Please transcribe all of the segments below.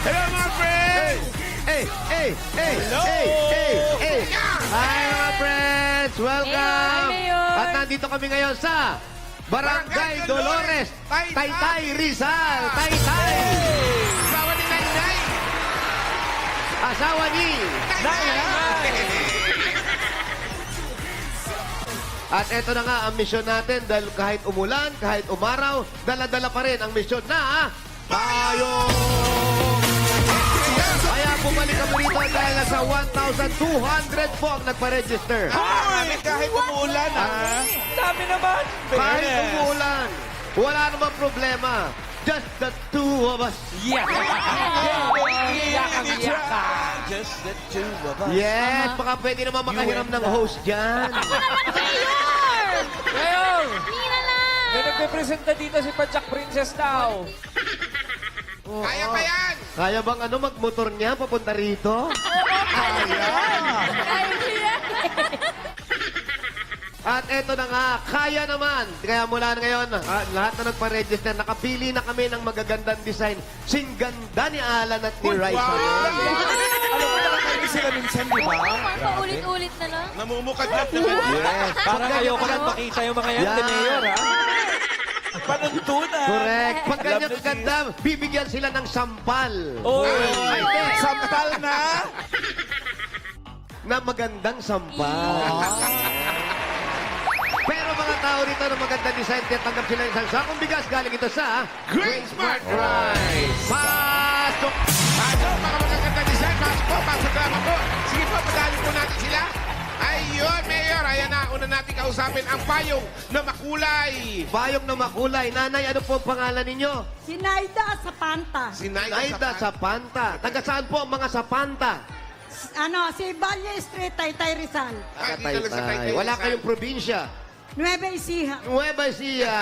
Hello, mga friends! Hi, mga friends! Welcome! Hey, Mayor! At nandito kami ngayon sa Barangay Dolores, Taytay, Rizal. Taytay! Asawa ni Nainay! Asawa ni... At eto na nga ang misyon natin dahil kahit umulan, kahit umaraw, dala-dala pa rin ang misyon na payong! Kaya bumalik kami rito dahil nasa 1,200 po ang nagpa-register. Ay, kahit umuulan, ha? Dami naman. Kahit umuulan, wala namang problema. Just the two of us. Just the two of us. Yes, baka pwede naman makahiram ng host dyan. Ngayon, may nagpe-presenta dito si Pajak Princess daw. Kaya pa yan! Kaya bang magmotor niya papunta rito? At eto na nga, kaya naman. Kaya mula ngayon, lahat na nagpa-register, nakapili na kami ng magagandang design. Singganda ni Alan at ni Raisa. Alam mo, nakakain sila minsan, di ba? Paulit-ulit na lang. Namumukad lang naman. Yes. Parang ayoko lang makita yung mga yan, Yan. ni Mayor, ha? Panuntunan. Correct. Pag Alam ganyan na kaganda, bibigyan sila ng sampal. Oy! Sampal na. Na magandang sampal. Pero mga tao rito na magandang design, tanggap sila ng isang sakong bigas galing ito sa Great Smart Rice. Pasok! Pasok, mga magaganda design. Pasok po, pasok lamang po. Sige po, padali po natin sila. Ayun, Mayor. Ayan na, una natin kausapin ang payong na makulay. Payong na makulay. Nanay, ano po ang pangalan ninyo? Si Naida sa Panta. Si Naida Sapanta. Taga saan po ang mga Sapanta? Si Valle Street, Taytay Rizal. Ay, dito lang sa Taytay Wala Rizal. kayong probinsya. Nueva Ecija. Nueva Ecija.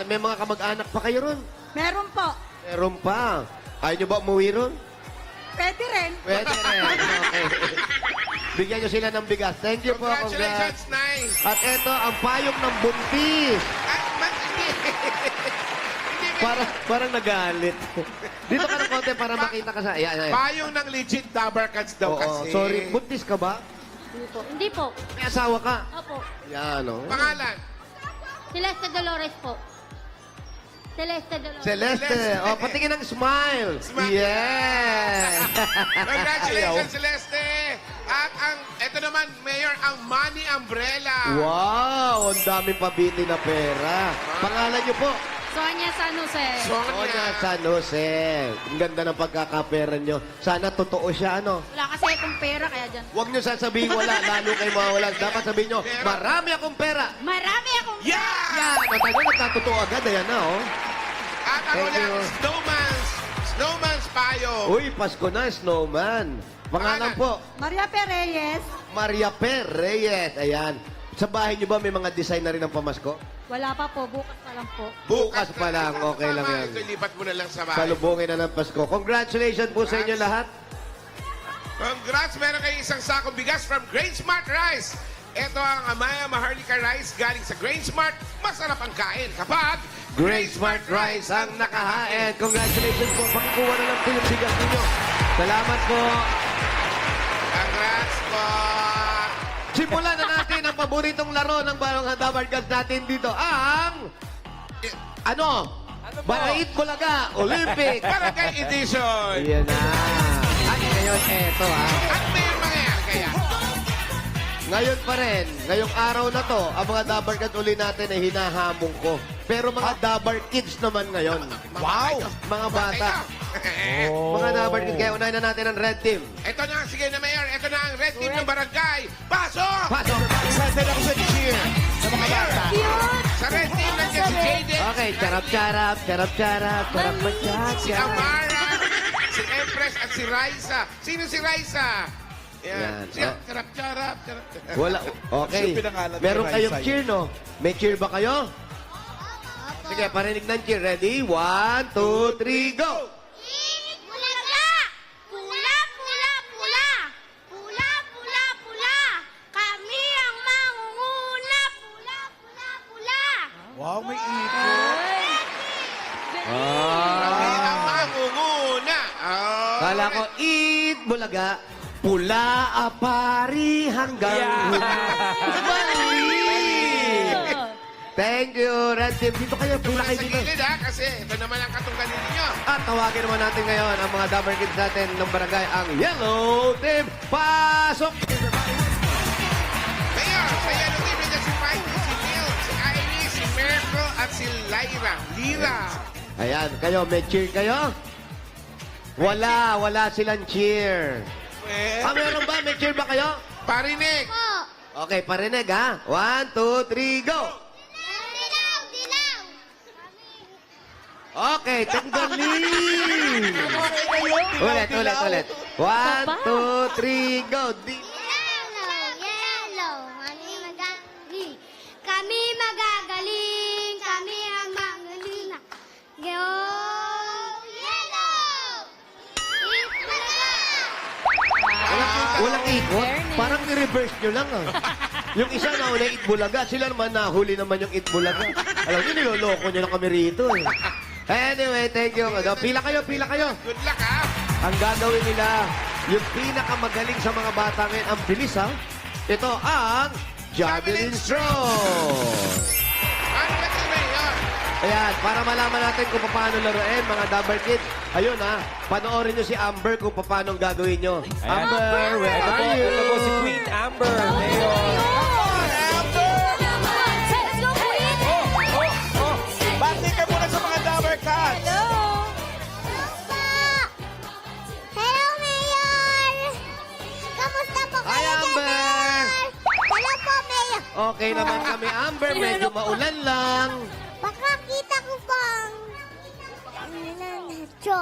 May mga kamag-anak pa kayo ron? Meron po. Meron pa. Ayaw nyo ba umuwi ron? Pwede rin. Pwede rin. Okay. Bigyan nyo sila ng bigas. Thank you po. Congratulations, Nay. At eto, ang payong ng buntis. Ay, hindi. Parang nagalit. Dito ka ng konti para makita ka sa... Ayan. Payong ng legit Dabar Cats daw Oo, kasi. sorry. Buntis ka ba? Hindi po. May asawa ka? Opo. Yan, o. Pangalan? Celeste Dolores po. Celeste Dolores. Celeste. O, patingin ng smile. Smile. Yes. Congratulations, Celeste. At ito naman, Mayor, ang Money Umbrella. Wow, ang daming pabili na pera. Pangalan niyo po? Sonia San Jose. Sonia San Jose. Ang ganda ng pagkakapera niyo. Sana totoo siya, ano? Wala kasi akong pera, kaya dyan. Huwag niyo sasabihin wala, lalo kayo mawawala. Dapat sabihin niyo, marami akong pera. Marami akong Yeah! Yan, matagal nagkatotoo agad. Ayan na, oh. At ang Thank ulit, you. Snowman's Payo. Uy, Pasko na, snowman. Pangalan po, Maria Pereyes. Maria Per Reyes. Ayan. Sa bahay niyo ba may mga design na rin ng pamasko? Wala pa po. Bukas pa lang po. Bukas pa lang. Okay lang yan. Ito, lipat mo na lang sa bahay. Salubungin na ng Pasko. Congratulations po sa inyo lahat. Congrats! Meron kayong isang sakong bigas from Grain Smart Rice. Ito ang Amaya Maharlika Rice galing sa Grain Smart. Masarap ang kain kapag Great Smart Rice ang nakahain. Congratulations po. Pakikuha na lang po yung bigas ninyo. Salamat po. Congrats po! Simulan na natin ang paboritong laro ng Barong Handabargas natin dito. Ang... Ano? Ano po? Barait Bulaga Olympic. Barangay Edition! Yan na. At ngayon, eto ha. At may mangyayari kaya? Ngayon pa rin, ngayong araw na to, ang mga Dabargas uli natin ay hinahamong ko. Pero mga Dabar Kids naman ngayon. Wow! Mga bata. Mga Dabargas, kaya unahin na natin ang red team. Ito na, sige na Mayor. Ito na ang red team ng barangay. Pasok! Pasok! Excited ako sa cheer. Sa mga bata. Sa red team, nandiyan si Jaden. Okay, charap-charap, charap-charap, Si charap-charap. Amara, si Empress at si Raisa. Sino si Raisa? Yan. Yan. Siya, charap-charap. Wala, okay. Meron kayong cheer, no? May cheer ba kayo? Sige, parinig ng cheer. Ready? 1, 2, 3, go! Bulaga! Pula, pula, pula! Pula, pula, pula! Kami ang mangunguna! Pula, pula, pula! Wow, may ipon. Ah. Kami ang mangunguna. Oh. Kala ko, eat bulaga, pula apari hanggang mali. Thank you, Red Team. Dito kayo, pula Muna kayo sa dito. gilid ha, kasi ito naman ang katunggalin ninyo. At tawagin naman natin ngayon ang mga Dabber Kids natin ng barangay, ang Yellow Team. Pasok! Mayor, sa Yellow Team, nandiyan si Mikey, si Neil, si Ivy, si Mirko, at si Lira. Ayan, kayo, may cheer kayo? Wala silang cheer. Meron ba? May cheer ba kayo? Parinig. Po. Okay, parinig ha. 1, 2, 3, go! Dilaw, dilaw. Okay, tanggalin! Ulit. 1, 2, 3, go! Yellow, yellow. Kami magagaling. Kami ang magaling. Go, yellow. Eat bulaga. Walang ikot. Parang i-reverse nyo lang ah. Yung isa na una Itbulaga, sila naman nahuli naman yung Itbulaga. Alam nyo, niloloko nyo na kami rito eh. Anyway, thank you. Pila kayo. Good luck ha. Ang gagawin nila, yung pinakamagaling sa mga bata ngayon, ang bilis ha. Ito ang Javelin Straw. Ano ba si Mayor? Ayan, para malaman natin kung paano laruin, mga Dabber Kids. Ayun ha, panoorin nyo si Amber kung paano gagawin nyo. Ayan. Amber, where are you? Ito po si Queen Amber. Mayor. Bakit ka muna sa mga Dabber Cats? Hello, Mayor! Kamusta po Hi, kayo, Amber! Mayor? Hello po, Mayor! Okay naman kami, Amber. Medyo maulan lang. Pakakita ko pang... Cho.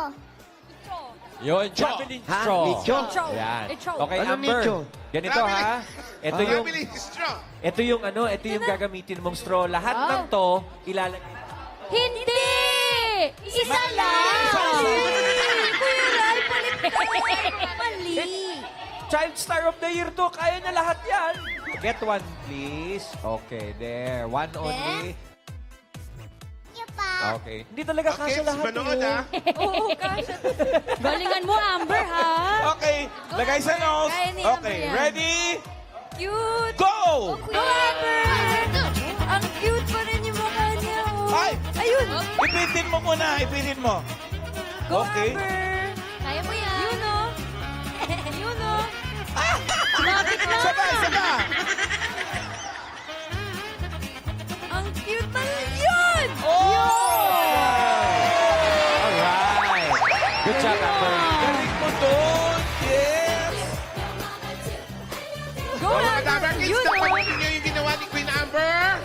Yun, Javelin Ha? Straw. Nicho? Ayan. Nicho. Okay, Ano Amber. nicho? Ganito ha. Ito yung Javelin straw. ito yung gagamitin mong straw. Lahat ng to ilalagay. Hindi! Isa lang! Kuya Ray, mali. Child Star of the Year to. Kaya niya lahat yan. Get one, please. Okay, there. One only. Thank you pa. Okay. Hindi talaga Okay, kasya lahat manood yun. ha. Oo, kasha. Galingan mo, Amber, ha? Okay, lagay sa nose. Kaya ni Amber Okay, yan. ready? Cute! Go! Go, Amber! Ang cute pa rin yung mukha niya, oh. Ay! Ayun! Ipitin mo muna, ipitin mo. Go, Okay. Amber! Kaya mo yan. Yun, oh. Yun, oh. Lapit na. Saba! Ang cute pa rin yun! Alright. Good job, Amber. Galing mo doon! Yes! Go, O mga Amber! Dabber Kids, Yun, tapanin oh. ninyo yung ginawa ni Queen Amber.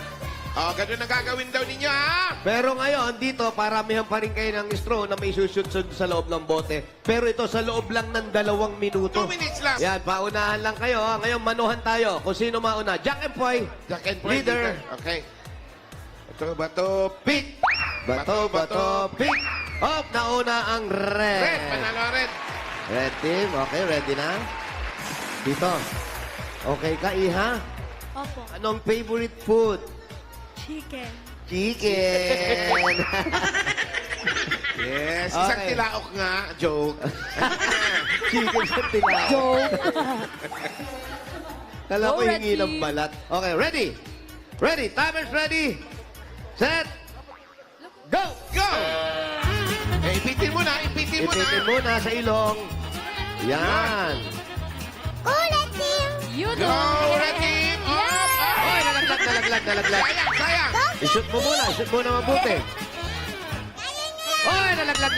O, ganun ang gagawin daw ninyo ha. Pero ngayon, dito, paramihan pa rin kayo ng straw na may sushoot sa loob ng bote. Pero ito, sa loob lang ng 2 minuto. 2 minutes lang. Yan, paunahan lang kayo. Ngayon, manuhan tayo. Kung sino mauna. Jack and Poy. Jack and Poy, Leader. Okay. Bato, Pick. Bato, pick. Up, nauna ang red. Red, panalo red. Red team. Okay, ready na? Dito. Okay ka, Iha? Opo. Anong favorite food? Chicken. Chicken. Yes, isang Okay. tilaok nga. Joke. Chicken sa tilaw. Joke. Kala ko Go, hingi Red ng Team. balat. Okay, ready? Ready. Timer's ready. Set. Go! Go! Eh, ipitin mo na, ipitin mo na. Ipitin mo na sa ilong. Yan. Ulit, team! Yun, Go, oh. red team! Up, up! Oy, nalaglag. Sayang! I-shoot mo muna mabuti. Oy, nalaglag.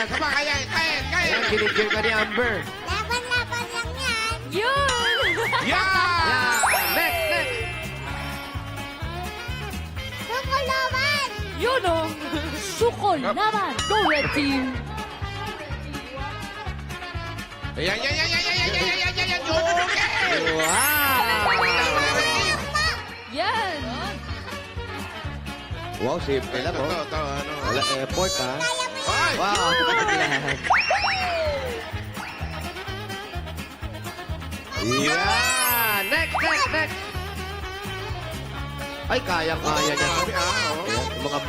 Saba, kaya. Ayan, kinigil ka ni Amber. Laban-laban lang yan! Yun! Yeah! Yan. Next. Sukulaban! Yun, oh. Sukol naman. Go, Red Team. Yan. Okay! Wow. Yan. Wow, simple lang, oh. Ito, ano. Wala effort, ha? Ay! Wow. Yeah. Next. Ay, kaya-kaya niya. Sabi, oh. Yung mga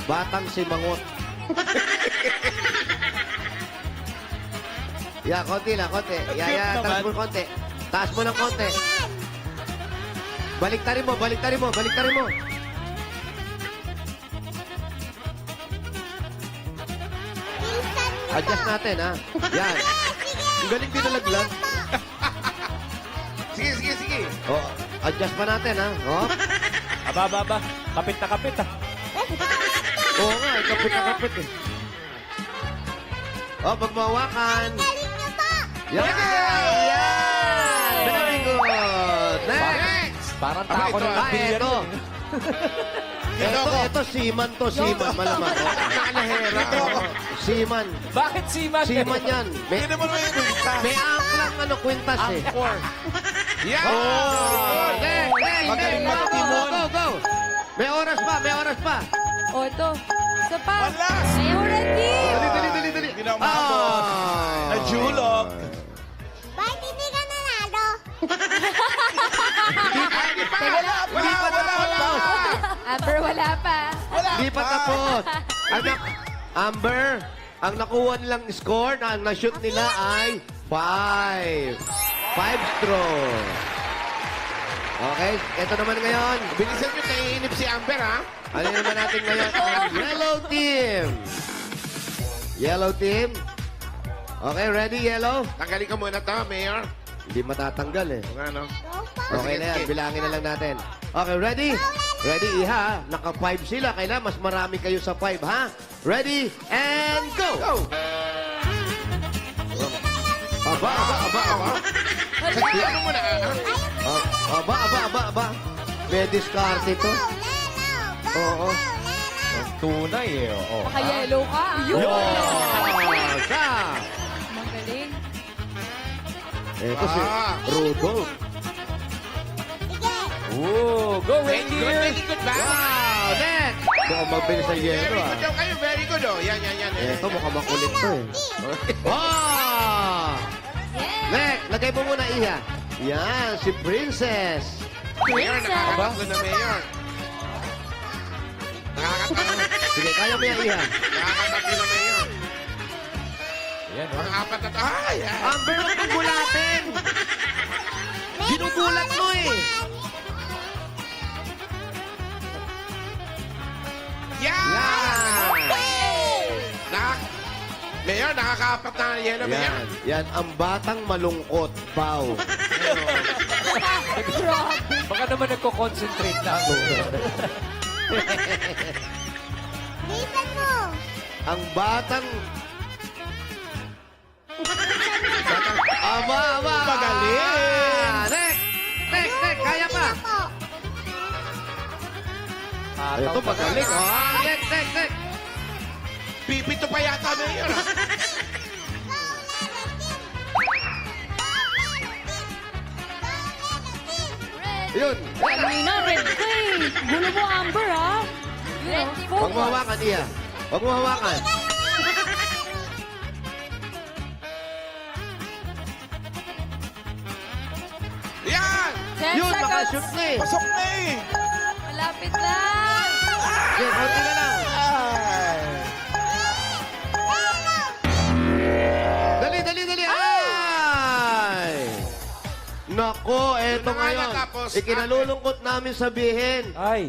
batang simangot. Yeah, konti lang, konti. Yeah, Cute taas naman. mo konti. Taas mo ng konti. Baliktarin mo, baliktarin mo, baliktarin mo. Pinsan niyo Adjust po. natin, ha? Yan. Ang galing din nalaglag. Sige, sige, sige. Oh, adjust pa natin, ha? Oh. Aba. Kapit na kapit, ah. Oo nga, kapit na kapit, eh. Oh, pag mawakan. Galing niyo po. Yan! Yan! Very good! Next! Next! Parang Aba, tako ito, ng ah. bilyar Ito. yun. Ito, seaman to, seaman. Malamang. Nakalahera. Seaman. Bakit siman? Seaman yan. May, Hindi mo naman yung kwintas. may angklang kwintas, eh. Angkor. Yan! Oh! Next! Next! Magaling Next! Go, magtimon. go, go! May oras pa, may oras pa. O, ito. Isa pa. One last. Already. Dali. Hindi na umabot. Najulog. Bakit hindi ka nanalo? Hindi pa! Wala! Amber, wala pa. Hindi pa tapos. Amber, ang nakuha nilang score na na-shoot nila ay 5. 5 straw. Okay, ito naman ngayon. Bilisan nyo, naiinip si Amber, ha? Ano naman natin ngayon? Ang yellow team. Yellow team. Okay, ready, yellow? Tanggalin ka muna to, Mayor. Hindi matatanggal eh. Kung ano. Go po. Okay na yan, bilangin na lang natin. Okay, ready? Ready, iha. Naka-5 sila. Kailangan mas marami kayo sa 5, ha? Ready, and go! Go! Aba. Sige, ano muna, ha? Aba. May diskarte to. Oo. Tunay, eh. Oh. Baka yellow ka. Yun. Sa! Magaling. Ito si Ah. Rudolph. Sige. Oh, go Very good, reindeer. very good ba? Wow, next! Mukhang mabilis sa Very yelo, good ah. daw kayo, very good, oh. Yan. Ito, mukhang makulit to, eh. Oh! Next, lagay mo muna, Iha. Yan, si Princess. Mayor, Princess. nakakabatlo na, Mayor. Nakakatatlo. Sige, kaya mo yan, Iha. Nakakatatlo na, Mayor. Ayan, oh. Mga apat na to. Ay, ay. Amber, huwag mong gulatin. Ginugulat mo, eh. Yan! Yan. Mayor, nakakaapat na yelo, Mayor. Yan, ang batang malungkot, Pau. Baka naman nagko-concentrate na ako. Bilisan mo. Ang batang... Aba. Magaling. Ah, next. Kaya pa. Po. Ito, magaling. Oh, next. Pipito pa yata, Mayor. ah. Yun. Kanina, red ka eh. Gulo mo, Amber, ha? Red team. Huwag mo hawakan, Iya. Huwag mo hawakan. Yan! 10 Yun, seconds. nakashoot na eh. Pasok na eh. Malapit na. Sige, konti na lang. Ay. Dali. Ay! Nako, eto Yun na nga ngayon. natapos. Ikinalulungkot namin sabihin, Ay.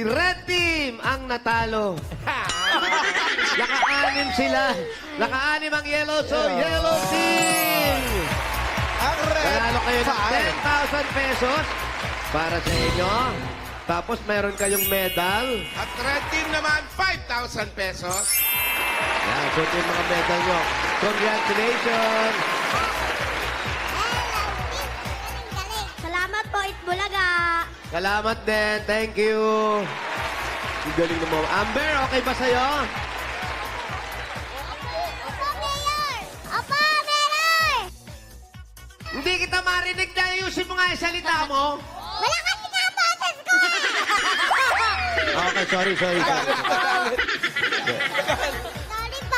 Red Team ang natalo. Naka-anim sila. Naka-anim ang yellow, so Yellow Team! Ang red. Panalo kayo ng Five. 10,000 pesos para sa inyo. Tapos meron kayong medal. At red team naman, 5,000 pesos. Yan, so ito yung mga medal nyo. Congratulations! Salamat po, Itbulaga. Salamat din. Thank you. Ang galing mo. Amber, okay ba sa'yo? Opo, Mayor. Opo, Mayor. Hindi kita marinig na ayusin mo nga yung salita mo. Wala kasi nga boses ko. Okay, sorry. Sorry po.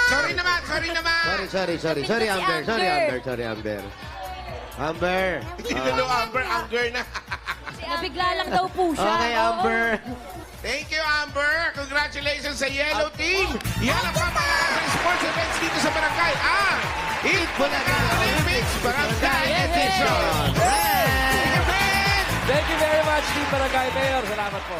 Sorry naman. Sorry, Amber. Amber. Hindi na daw Amber, anger na. Nabigla lang daw po siya. Okay, Oo. Amber. Thank you, Amber. Congratulations sa Yellow Team. Yan ang pamalakas ng sports events dito sa Barangay Eat Bulaga Olympics Barangay Edition. Thank you very much, Team Barangay Mayor. Salamat po.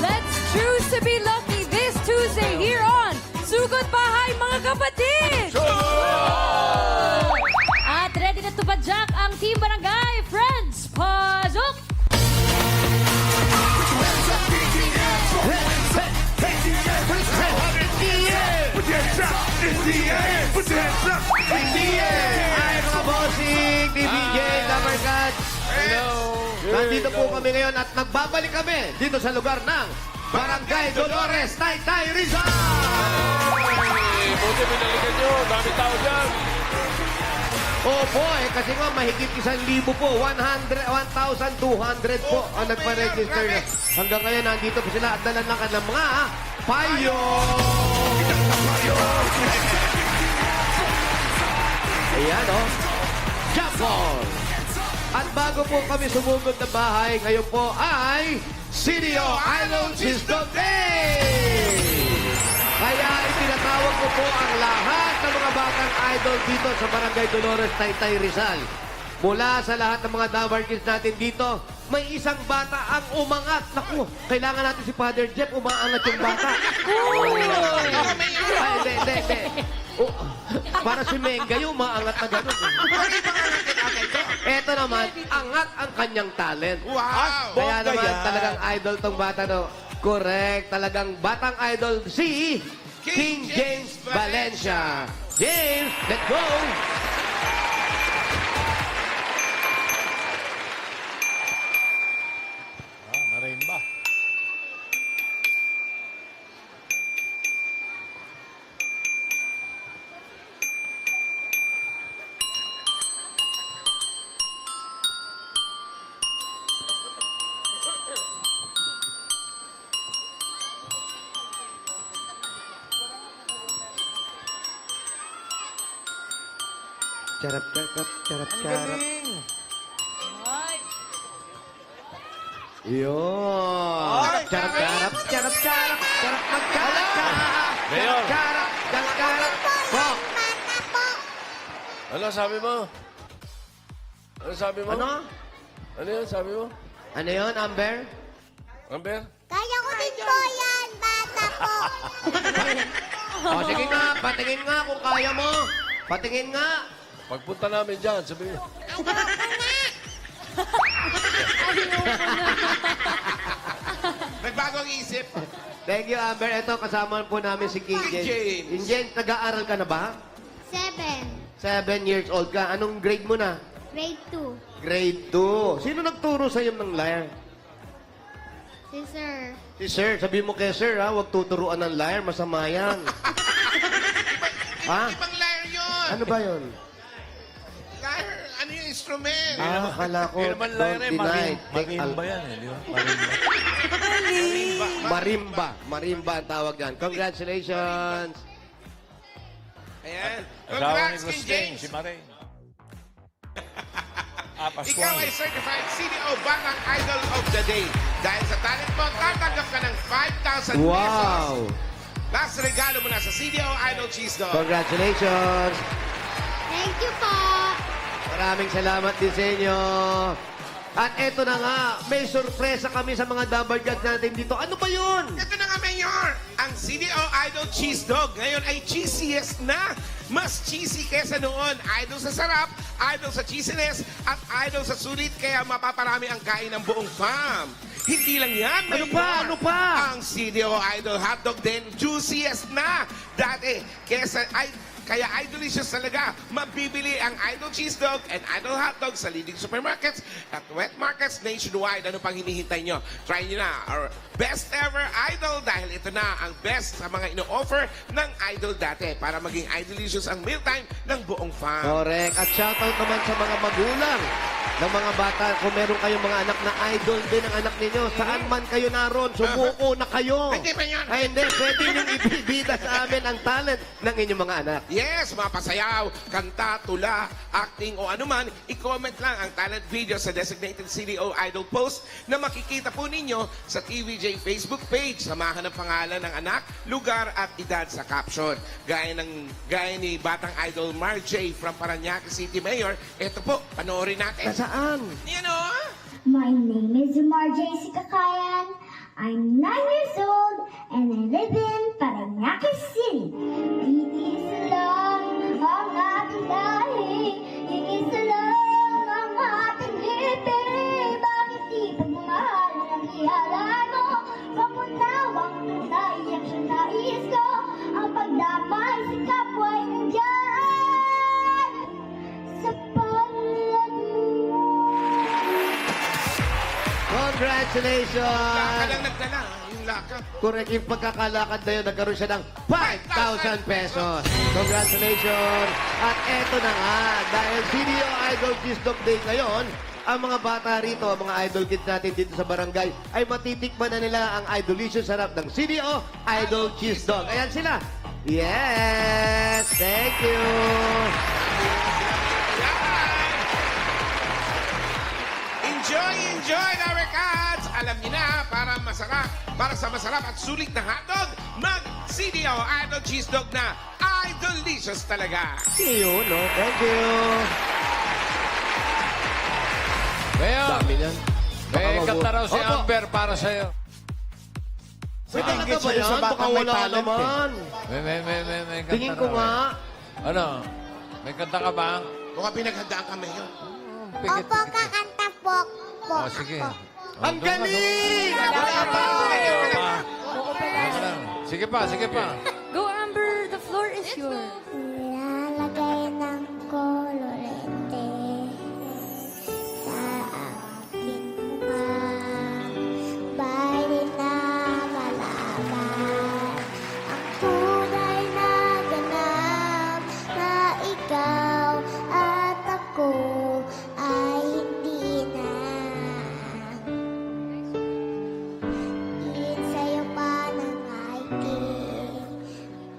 Let's choose to be lucky this Tuesday here on Sugod Bahay, mga kapatid! At ready na tupadyak ang Team Barangay Friends. Pasok! Ay, mga bossing, DBJ, Damarkat. Hello. Nandito po kami ngayon at nagbabalik kami dito sa lugar ng Barangay Dolores, Taytay, Rizal! Buti binalikan nyo. Dami tao dyan. Opo, kasi nga mahigit 1,000 po, 1,200 po ang nagpa-register. Hanggang ngayon, nandito po sila at dala ng kanilang mga payo. Ayan, oh. Jump ball. At bago po kami sumugod na bahay, ngayon po ay CDO Idol Cheesecake Day! Kaya itinatawag ko po ang lahat ng mga batang idol dito sa Barangay Dolores, Taytay, Rizal. Mula sa lahat ng mga Damar Kids natin dito, may isang bata ang umangat. Naku, kailangan natin si Father Jeff, umaangat yung bata. Ay, hindi. Oh, para si Menga yung umaangat na gano'n. Eto naman, angat ang kanyang talent. Wow! Kaya Bongga naman yan. talagang idol tong bata no. Correct, talagang batang idol si King James Valencia. James, let's go! Marimba. Charap, charap, charap, Ang charap. galing. Yun. Ay, Charap, charap, charap, charap, charap, magkarap, charap, Mayor. charap, charap, charap. Po. Ano sabi mo? Ano sabi mo? Ano? Ano yun sabi mo? Ano yun, Amber? Amber? Kaya ko din po yan, bata po. O, sige nga, patingin nga kung kaya mo. Patingin nga. Pagpunta namin dyan, sabi mo. Nagbago ang isip. Thank you, Amber. Ito, kasama po namin si King James. James. King James, nag-aaral ka na ba? 7. 7 years old ka. Anong grade mo na? Grade 2. Grade 2. Sino nagturo sa'yo ng lyre? Si Sir. Si Sir. Sabi mo kay Sir, ha? Huwag tuturuan ng lyre. Masama yan. Ha? Ibang lyre yun. Ano ba yun? Lyre, ano yung instrument? Ah, akala ko. Hindi naman lang don't rin. deny. Marimba yan eh. Di ba? Marimba. Marimba. Marimba ang tawag yan. Congratulations. Ayan. Asawa ni Congrats, King Gusting, James. si Maring. Ikaw ay certified CDO Batang Idol of the Day. Dahil sa talent mo, tatanggap ka ng 5,000 pesos. Wow. Last regalo mo na sa CDO Idol Cheese Dog. Congratulations. Thank you po. Maraming salamat din sa inyo. At eto na nga, may sorpresa kami sa mga Dabar Gods natin dito. Ano ba yun? Ito na nga, Mayor! Ang CDO Idol Cheese Dog ngayon ay cheesiest na. Mas cheesy kesa noon. Idol sa sarap, idol sa cheesiness, at idol sa sulit. Kaya mapaparami ang kain ng buong fam. Hindi lang yan, Ano Mayor. pa? Ano pa? Ang CDO Idol Hotdog din, juiciest na. Dati, kaya Idolicious talaga. Mabibili ang Idol Cheese Dog and Idol Hot Dog sa leading supermarkets at wet markets nationwide. Ano pang hinihintay nyo? Try nyo na our best ever Idol dahil ito na ang best sa mga ino-offer ng Idol dati para maging Idolicious ang mealtime ng buong fam. Correct. At shoutout naman sa mga magulang ng mga bata. Kung meron kayong mga anak na idol din ang anak ninyo, saan man kayo naroon, sumuko na kayo. Hindi ba yan? Ay, hindi. Pwede niyong ibibida sa amin ang talent ng inyong mga anak. Yes, mga pasayaw, kanta, tula, acting o anuman, i-comment lang ang talent video sa designated CDO Idol post na makikita po ninyo sa TVJ Facebook page. Samahan ang pangalan ng anak, lugar at edad sa caption. Gaya ni Batang Idol Marjay from Parañaque City Mayor. Ito po, panoorin natin. Saan? Yan o. My name is Marjay Sikakayan. I'm 9 years old and I live in Parañaque City. Iisa lang ang ating lahi, iisa lang ang ating lipi. Bakit di pagmamahal ang ihalay mo? Pamunawang tunay ang siyang nais ko. Ang pagdamay sa kapwa'y nandyan sa palad mo. Congratulations! Laka lang nagdala, yung laka. Correct, yung pagkakalakad na yun, nagkaroon siya ng 5,000 pesos. Congratulations! At eto na nga, dahil CDO Idol Cheese Dog Day ngayon, ang mga bata rito, ang mga idol kids natin dito sa barangay, ay matitikman na nila ang idolicious sarap ng CDO Idol Cheese Dog. Ayan sila. Yes! Thank you! Enjoy, our cats! Alam niyo na, para sa masarap at sulit na hotdog, mag-CDO Idol Cheese Dog na Idolicious talaga. Yun, no? Thank you! Mayor, Dami yan. may kanta raw si Opo. Amber para sa'yo. May talaga ba yan? Baka wala naman. May kanta Tingin ko raw. nga. Ano? May kanta ka ba? Mukhang pinaghandaan kami yun. Opo, kakanta po. Oh, sige. Ang galing! Sige pa, sige pa. Go, Amber. The floor is yours. Nilalagay ng kolorete sa aking mukha. Bahay na malaman ang tunay na ganap na ikaw at ako ay hindi na. Din sa'yo pa ng aking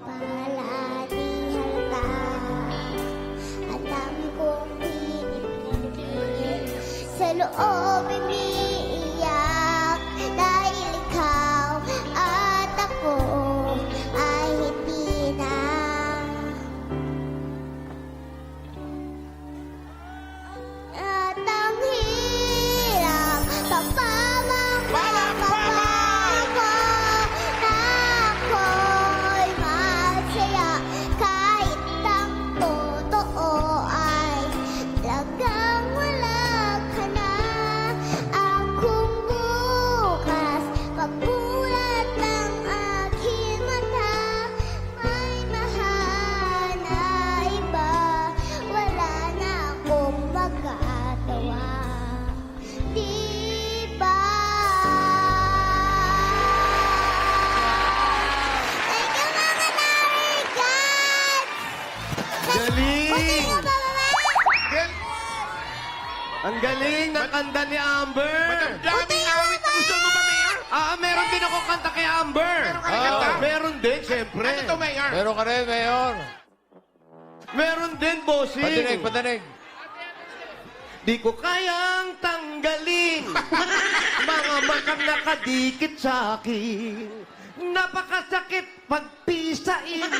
palagi halata. Ang dami kong pinipili sa loob umiiyak dahil ikaw at ako ay hindi na. At ang hirap papamang ko na ako'y masaya kahit ang totoo ay talagang wala ka na. Akong bukas pagbulat ng aking mata may mahal na iba, wala na akong magagawa. Di ba? Thank you, mga Narigans! Galing! Gan, Ang galing ng kanta ni Amber! daming awit na gusto mo ba, Mayor? Meron din ako kanta kay Amber! Meron ka rin kanta? Meron din, siyempre. Ano to, Mayor? Meron ka rin, Mayor. Meron din, bossing. Padinig, padinig. Di ko kayang tanggalin mga matang nakadikit sa akin. Napakasakit pagpisain.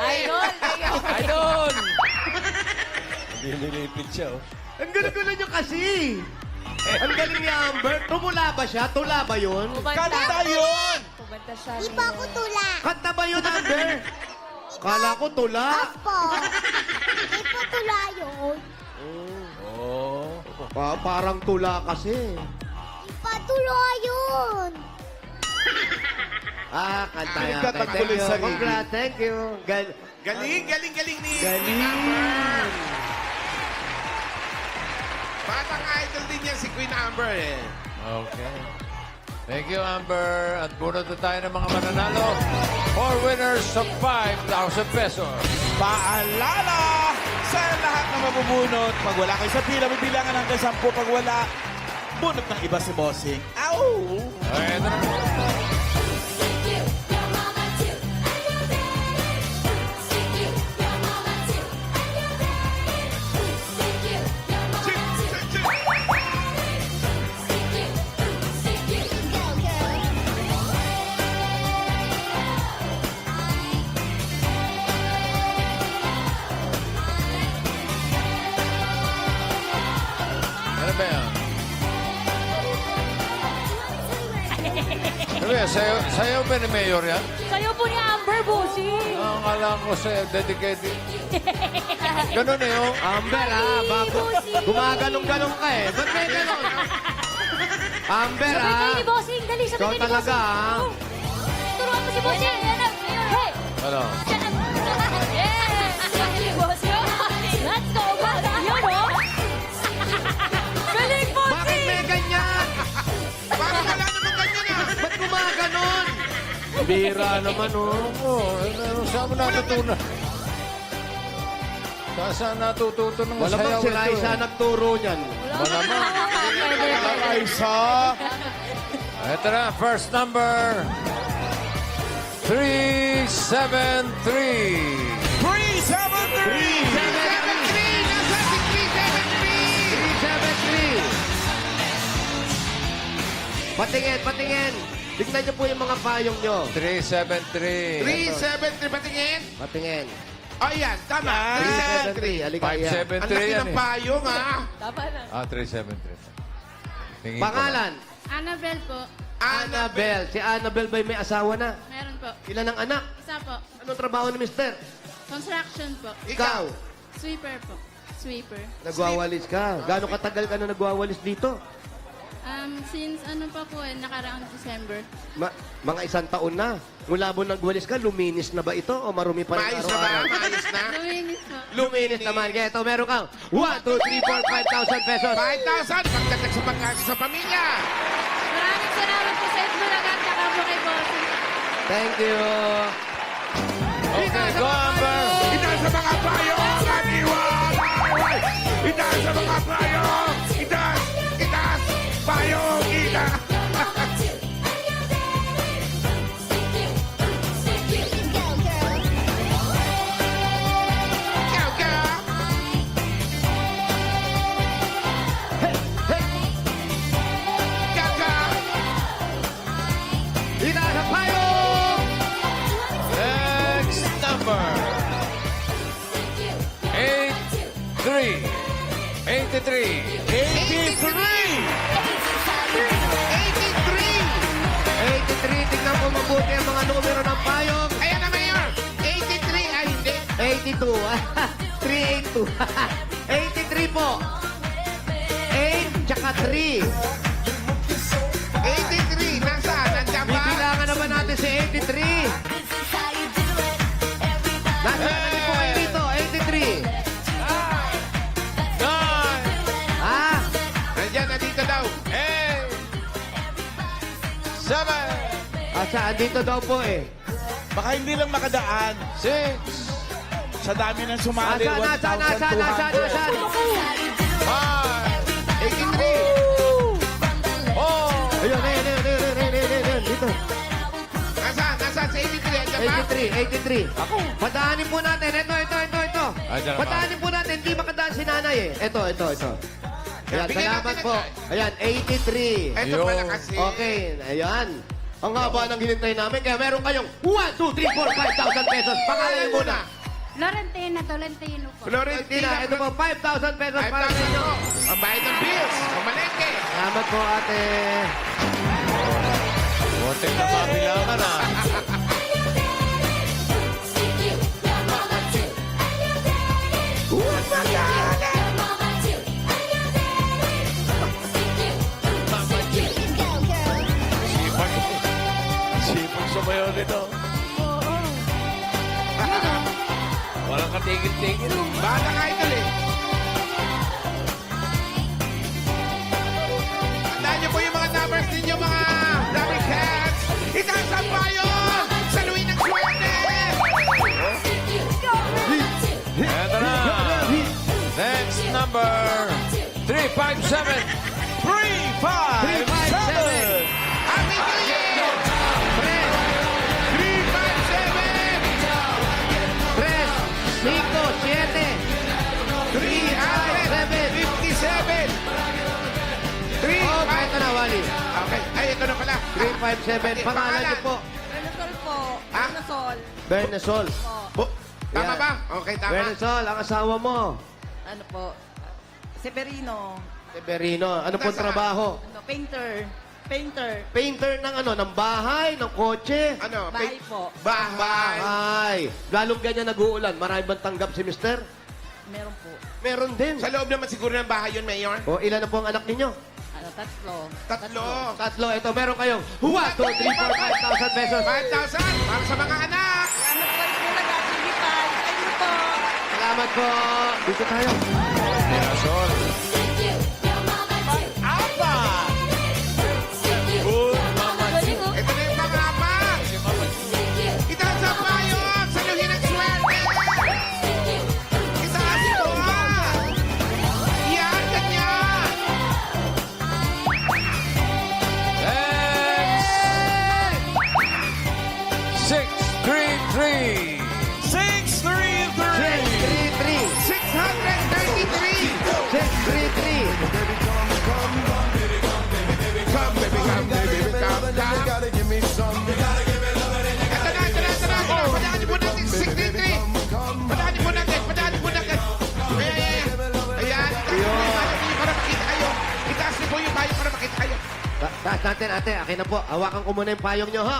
Idol. Idol! Hindi nilipid siya, oh. Ang galing-galing nyo kasi. Ang galing ni Amber. Tumula ba siya? Tula ba yun? Kanta yun! Kumanta siya. Di pa ako tula. Kanta ba yun, Amber? Kala ko tula. Opo. Di pa tula yun. Oh. Parang tula kasi. Di pa tula yun. Kanta nga. Nagtatanggol Thank you. yung sarili. Congrats, thank you. Galing ni Galing. Amber. Batang idol din yan si Queen Amber eh. Okay. Thank you, Amber. At bunod na tayo ng mga mananalo. 4 winners of 5,000 pesos. Paalala sa lahat ng mabubunot. Pag wala kayo sa pila, may bilangan hanggang 10. Pag wala, bunot ng iba si Bossing. Ow! Okay, ito na. Ano ba yan? Ano ba yan? Sayaw ba ni Mayor yan? Kayo po ni Amber, bossing. Ang alam ko sa'yo, dedicated. Ganun eh, oh. Amber, bago. Gumaganong-ganong ka eh. Ba't may ganon? Amber, Sabay kayo ni bossing. Dali, sabay Ikaw kayo ni talaga, bossing. Turuan mo si bossing. Hey! Ano? Yes! Let's go, bossing. Yun, oh. Galing, bakit bossing! may ganyan? Parang wala naman ganyan ah. Ba't gumaganon? Bira naman, oh. Oo, saan mo natutunan? Saan natututo ng Wala bang sayaw si ito, Raisa eh? nagturo niyan? Malamang. Raisa! Ito na, first number. 373. 373! 373! Nasa si 373! 373. Patingin. Tignan niyo po yung mga payong niyo. 373. 373, patingin. Patingin. O yan, tama. 373. 373. Halika yan. 573 Ang laki yan ng eh. payong ah. Ah, 373. Tingin ko Pangalan? Annabelle po. Annabelle. Si Annabelle ba'y may asawa na? Meron po. Ilan ang anak? Isa po. Anong trabaho ni Mister? Construction po. Ikaw. Sweeper po. Sweeper. Nagwawalis ka. Gaano katagal ka na nagwawalis dito? Since ano pa po nakaraang December. Mga 1 taon na. Mula mo nagwalis ka, luminis na ba ito o marumi pa rin Maayos na ba? araw-araw? Maayos na? Luminis po. Luminis naman. Kaya ito, meron kang 1, 2, 3, 4, 5,000 pesos. 5,000 pagdating sa pagkain sa pamilya. Maraming salamat po sa Itbulaga at saka po kay Bossing. Thank you. Okay, go Amber. Itaas sa mga payo, kaniwala! Itaas sa mga payo! Itaas! Itaas! Payo! Itaas! Go, go! Go, go! Itaas ang payo! Next number. 83. 83, tingnan po mabuti ang mga numero ng payong. Ayan na, Mayor! 83! Ay, hindi! 82. 382. 83 po. 8 tsaka 3. 83! Nasaan? Nandiyan ba? Bibilangan naman natin si 83. Nasaan na po kayo dito? 83. 9. Ah, Nandiyan, nandito daw. 8. 7. saan? Dito daw po eh. Baka hindi lang makadaan. 6. Sa dami ng sumali, Nasaan? 1,200. 83! 4. Ayun. Dito. Nasaan? Nasaan sa 83? Nandiyan ba? 83. Padaanin po natin. Ito. Ayan, Padaanin po natin. Hindi makadaan si nanay eh. Ito. Ayan, Bigyan salamat natin po. ito. Ayan, 83. Ito pala Yun. kasi. Okay, ayan. Ang haba ng hinintay namin. Kaya meron kayong 1, 2, 3, 4, 5,000 pesos. Pangalan muna. Florentina po. Florentina, ito po, 5,000 pesos para sa 5,000 inyo. po. Ang bayad ng bills. Ang malengke. Salamat po, ate. Konting na mabilangan ah. Sipag sumayaw nito. Walang katigil-tigil. Bahala ka ito eh. Tandaan niyo po yung mga numbers ninyo, mga Rubber Cats. Itaas ang payo! Saluhin ng swerte! Eto na. Next number 357. 357. Happy New Year! 357! 3, 5, 7. Oh, ito na, Wally. Okay. Ay, ito na pala. 357. Pangalan niyo po. Bernasol po. Ha? Bernasol. Bernasol. Oh, tama Yan. ba? Okay, tama. Bernasol, ang asawa mo. Ano po? Severino. Severino. Ano pong Nasaan? trabaho? Ano, painter. Painter. Painter ng ano? Ng bahay? Ng kotse? Ano? Bahay po. Bahay. Bahay. Lalong ganyan nag-uulan. Marami bang tanggap si mister? Meron po. Meron din. Sa loob naman siguro ng bahay yun, Mayor. O, ilan na po ang anak ninyo? Ano, tatlo. Tatlo. Tatlo. Ito, meron kayong 1, 2, 3, 4, 5,000 pesos. 5,000 para sa mga anak. Salamat po rin muna, Gatigipan. Kayo po. Salamat po. Dito tayo. Mirasol. Galing, oh. Ito na yung pangapat. Itaas ang payon. Saluhin ang swerte. Itaas ito. Yan, ganyan. And 633. 633. 633. 633. Come, baby, come, baby, come, come. Ito na. Padaanin po natin, 633. Padaanin po natin. Ayan. Para makita kayo. Itaas niyo po yung bayo para makita kayo. Taas natin, ate. Akin na po. Hawakan ko muna yung payong nyo, ha?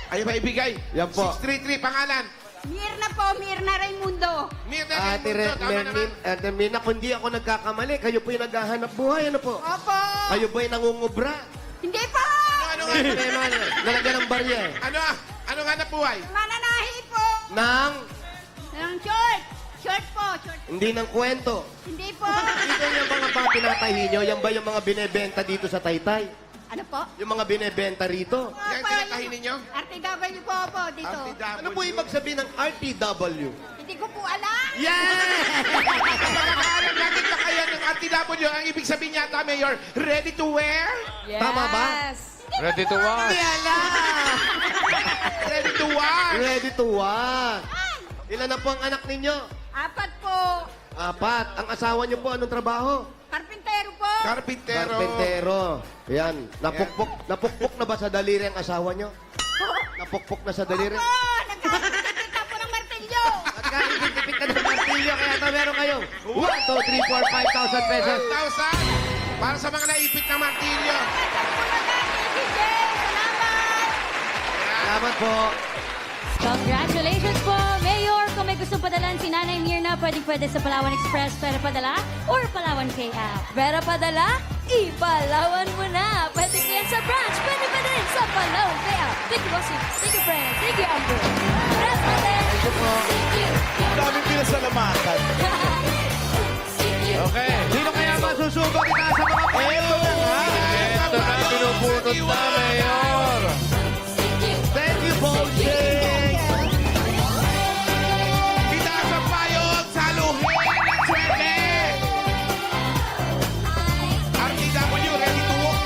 Ayaw ba ibigay? Yan po. 633, pangalan. Mirna po, Mirna Raimundo. Mirna Ate Raimundo, tama naman. Ate Mina, kung di ako nagkakamali, kayo po yung naghahanap buhay, ano po? Opo. Kayo po yung nangungubra. Hindi po. Ano nga? Nalagyan ng barya eh. Ano nga na buhay? Mananahi po. Nang, Ng short. Short po. Short. hindi ng kwento. Hindi po. Dito yung mga tinatahi nyo, yan ba yung mga binebenta dito sa Taytay? Ano po? Yung mga binebenta rito? Yan tinatahin ninyo? RTW po dito. RTW. Ano po ibig sabihin ng RTW? Hindi ko po alam. Yeah! Alam natin na kaya ng RTW, ang ibig sabihin yata, Mayor, ready to wear? Yes. Tama ba? Ready to watch. Ready to wash? Ready to what? Ilan na po ang anak ninyo? 4 po. 4. Ang asawa niyo po, anong trabaho? Karpintero po. Carpintero. Karpentero. Yan. Napukpok na ba sa daliri ang asawa niyo? Napukpok na sa daliri? Opo. Nagkakita po ng martilyo. At kakitipit ka ng martilyo, kaya ito meron kayong 1, 2, 3, 4, 5,000 pesos. 1,000 para sa mga naipit na martilyo. Salamat po. Congratulations po, Mayor! Kung may gustong padalan si Nanay Mirna, pwede sa Palawan Express, Pera Padala, or Palawan KF. Pera padala, ipalawan mo na. Pwede po yan sa branch, pwede pa din sa Palawan KF. Thank you, Bossy. Thank you, friends. Thank you, Amber. Press button. Ang daming pinasalamatan. Okay. Sino kaya masusubok itaas sa mga pwesto? Ito na, pinupunot na, Mayor. Thank you, Bossing! Itaas ang payong, saluhin ang swerte. RTW, ready to walk.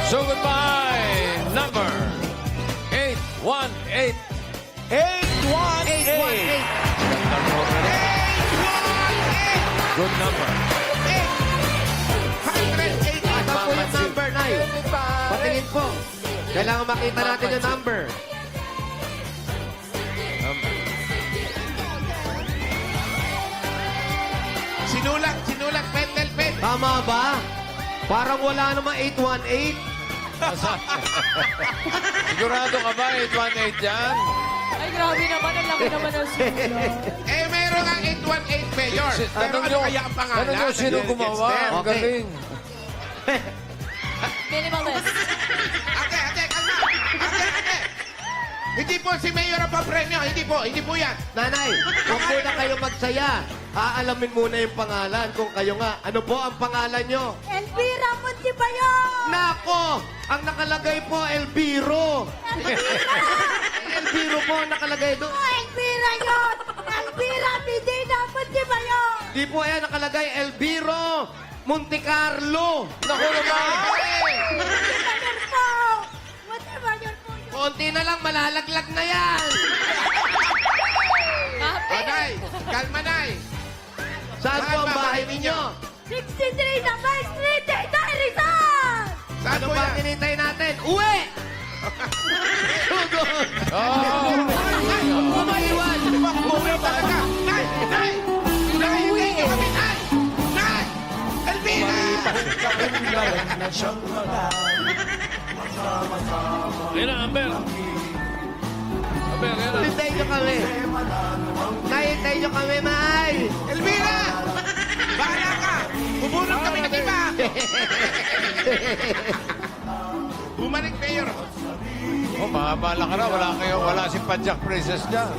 So goodbye, number 818. 818. Good number. 888. Asa po yung number, Nay? Patingin po. Kailangan makita natin yung number. Sinulat, pen. Tama ba? Parang wala namang 818. Sigurado ka ba, 818 yan? Ay, grabe naman. Ang laki naman ng sulat. Eh, meron ang 818, Mayor. Pero ano kaya ang pangalan? Ano nyo sino gumawa? Ang Okay. galing. Minimalist. Ate, kalma. Ate. Hindi po si Mayor ang papremyo. Hindi po yan. Nanay, huwag muna kayo magsaya. Aalamin muna yung pangalan kung kayo nga. Ano po ang pangalan nyo? Elvira Montibayo. Nako! Ang nakalagay po, Elviro. Elviro po ang nakalagay doon. Elvira yun. Elvira Di po ayan nakalagay, Elviro Montecarlo. Naku naman. Konti na lang, malalaglag na yan. O, Nay, kalma, Nay. Saan po ang bahay ninyo? 63 na May Street, Taytay Rizal! Saan Ano po ba yan? kinitay natin? Uwi! Sugod! Umaiwan! Uwi talaga. Nay! Nay! Nay! Hindi nyo kami, Nay! Nay! Elvira! Yan na, Amber. Amber, yan na. Hintay nyo kami. Nahintay nyo kami, May! Elvira! Bahala ka! Bubulong kami ng iba! Bumalik, Mayor. Oh, mahabala ka na. Wala si Padjak Princess dyan.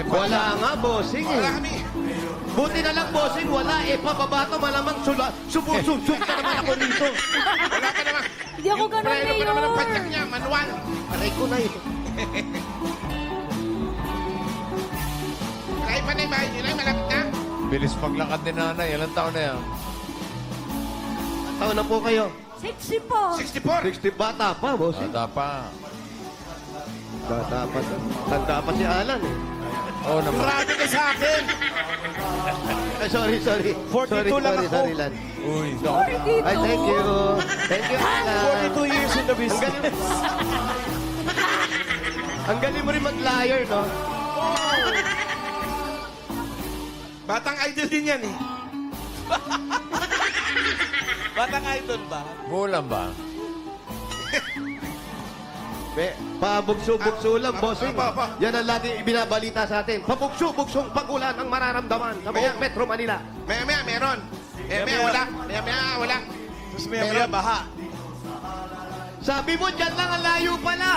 Wala nga, bossing Wala eh. kami. Buti na lang, bossing, wala eh. Pababa to, malamang subur-subsub na naman ako dito. Wala ka naman. Hindi ako ganun, Preno ka naman ang Mayor. padyak niya, manual. Aray ko na eh. Kaya pa na yung bahay nila, malapit na. Bilis paglakad ni nanay. Ilang taon na yan? Taon na po kayo. 60 po. 64. 60 bata pa, bossing. Bata pa. Bata pa. Tanda pa si Alan eh. Oo naman. Grabe ka sa akin. Ay, sorry. 42 lang ako. Sorry, Lan. Uy, Ay, thank you. Thank you, Alan. 42 years in the business. Ang galing mo rin mag-liar, no? Batang idol din yan eh. Batang idol ba? Bulan ba? Pabugso-bugso lang, bossing. apa. Yan ang lagi ibinabalita sa atin. Pabugso-bugsong pagulan ang mararamdaman sa buong Metro Manila. Maya-maya, meron. Maya-maya, wala. Maya-maya, wala. Tapos maya baha. Sabi mo, dyan lang ang layo pala.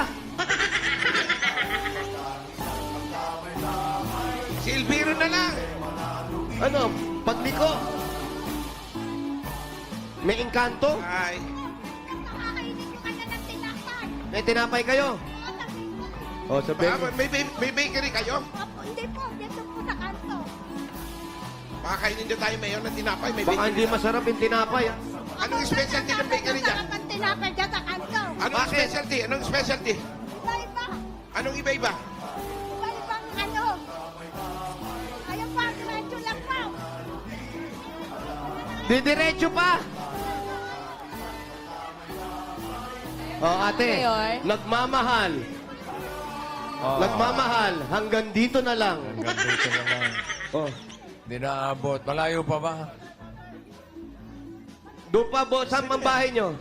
Si Elviro na lang. Ano, pagliko? May engkanto? Ay. May tinapay kayo? O, sabi May bakery kayo? Hindi po, dito po sa kanto. Baka kainin nyo tayo, Mayor, ng tinapay. May baka bakery. hindi masarap yung tinapay. Ah. Anong specialty ng bakery dyan? Sarap ang tinapay dyan sa kanto. Anong Bakit? specialty? Anong specialty? Iba-iba. Anong iba-iba? Iba-ibang ano. Ayun pa, diretso lang po. Didiretso pa. O, ate, Mayor. nagmamahal. Nagmamahal. Hanggang dito na lang. Hanggang dito na lang. Oh. Hindi naabot. Malayo pa ba? Doon pa, boss, saan ang bahay nyo?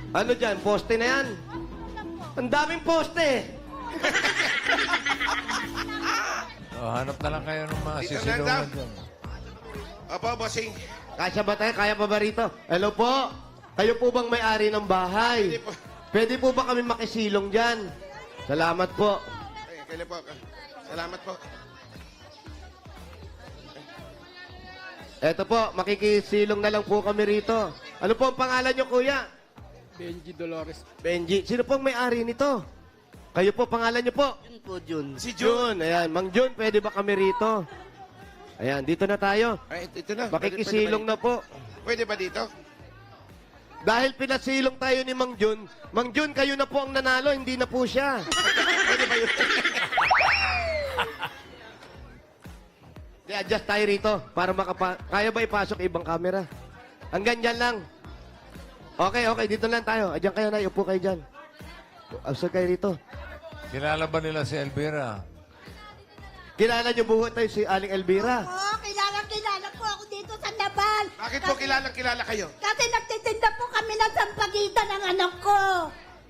Ano dyan? Poste na yan? Ang daming poste. Oh, hanap na lang kayo ng mga Dito na sisilungan lang. dyan. Opo, bossing. Kasya ba tayo? Kaya pa ba rito? Hello po? Kayo po bang may-ari ng bahay? Hindi po. Pwede po ba kami makisilong dyan? Salamat po. Ay, kailan po. Salamat po. Eto po, makikisilong na lang po kami rito. Ano po ang pangalan nyo, kuya? Benji Dolores. Benji. Sino pong may-ari nito? Kayo po, pangalan nyo po? Yun po, Jun. Si June. Jun. Ayan, Mang Jun, pwede ba kami rito? Ayan, dito na tayo. Ay, ito na. Makikisilong na po. Pwede ba dito? Dahil pinasilong tayo ni Mang Jun, kayo na po ang nanalo, hindi na po siya. Pwede ba yun? I-adjust tayo rito para kaya ba ipasok ibang camera? Hanggang dyan lang. Okay, dito lang tayo. Adyan kayo na, upo kayo dyan. Absor kayo rito. Kilala ba nila si Elvira? Kilala niyo buho tayo si Aling Elvira. Oo, kilala po ako dito sa Naban. Bakit po kilala kayo? Kasi nagtitinda po kami ng sampagitan ng anak ko.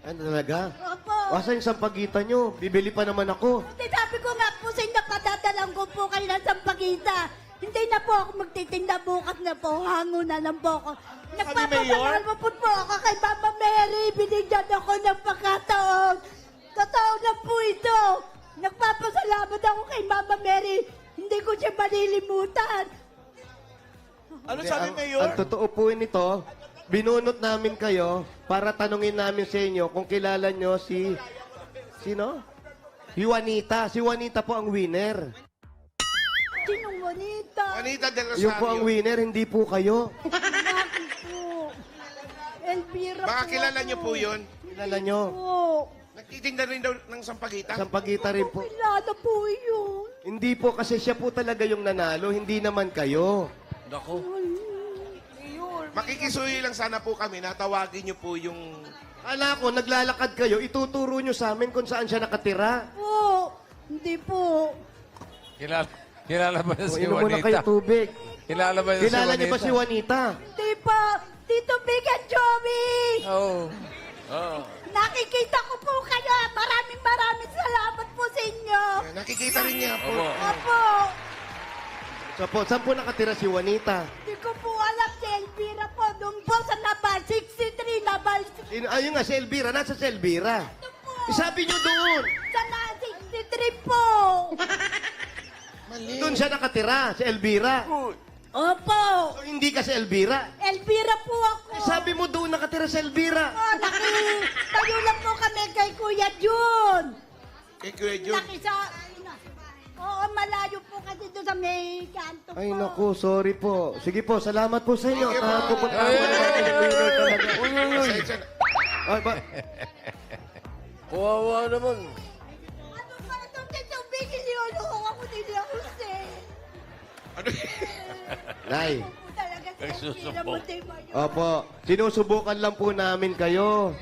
Ano talaga? Opo. Asa yung sampagitan nyo? Bibili pa naman ako. Sinabi ko nga po sa inyo, padadalang ko po kayo ng sampagita. Hindi na po ako magtitinda bukas na po. Hango na lang po ako. Nagpapasalamat po ako kay Mama Mary. Binigyan ako ng pagkataon. Totoo lang po ito. Nagpapasalamat ako kay Mama Mary. Hindi ko siya malilimutan. Ano Hindi, sabi, Mayor? Ang totoo po nito, binunot namin kayo para tanungin namin sa inyo kung kilala nyo si... Sino? Si Juanita. Si Juanita po ang winner. Sinong Juanita? Juanita Del Yung po ang Rosario. winner, hindi po kayo. Bakit po? Elvira Baka po kilala ako. niyo po yun. Kilala nyo. Po. Nagtitinda rin daw ng sampagita. Sampagita rin po. Kilala po yun. Hindi po kasi siya po talaga yung nanalo, hindi naman kayo. Makikisuyo lang sana po kami. Natawagin niyo po yung... Kala ko, naglalakad kayo, ituturo nyo sa amin kung saan siya nakatira. Po. Hindi po. Kilala ba niya O, si inom muna kayo Juanita? tubig. Kilala ba niya si Kilala niyo ba si Juanita? Juanita? Hindi po. Tito Big and Joey. Oo. Oh. Nakikita ko po kayo. Maraming salamat po sa inyo. Nakikita rin niya po. Opo. Opo. Saan po nakatira si Juanita? Hindi ko po alam si Elvira po. Doon po sa Nabal. 63 Nabal. Ayun nga, si Elvira. Nasa si Elvira. Ito po. Isabi nyo doon. Sa 63 po. Mali. Doon siya nakatira, si Elvira. Opo. So, hindi ka si Elvira. Elvira po ako. Sabi mo doon nakatira si Elvira. Oh, tayo lang po kami kay Kuya Jun. Kay Kuya Jun. Laki sa... Oo, malayo po kasi doon sa may kanto po. Ay, naku, sorry po. Sige po, salamat po sa inyo. Sige po. Pupunta ako na natin yung winner talaga. Uy, uy, uy. Pasensya na. Ay, ba? Kawawa naman. Ano ba ito? Tito Big, niloloko ako nila, Jose. Ano? Nay. Po talaga si Elvira Montemayor. Opo, sinusubukan lang po namin kayo.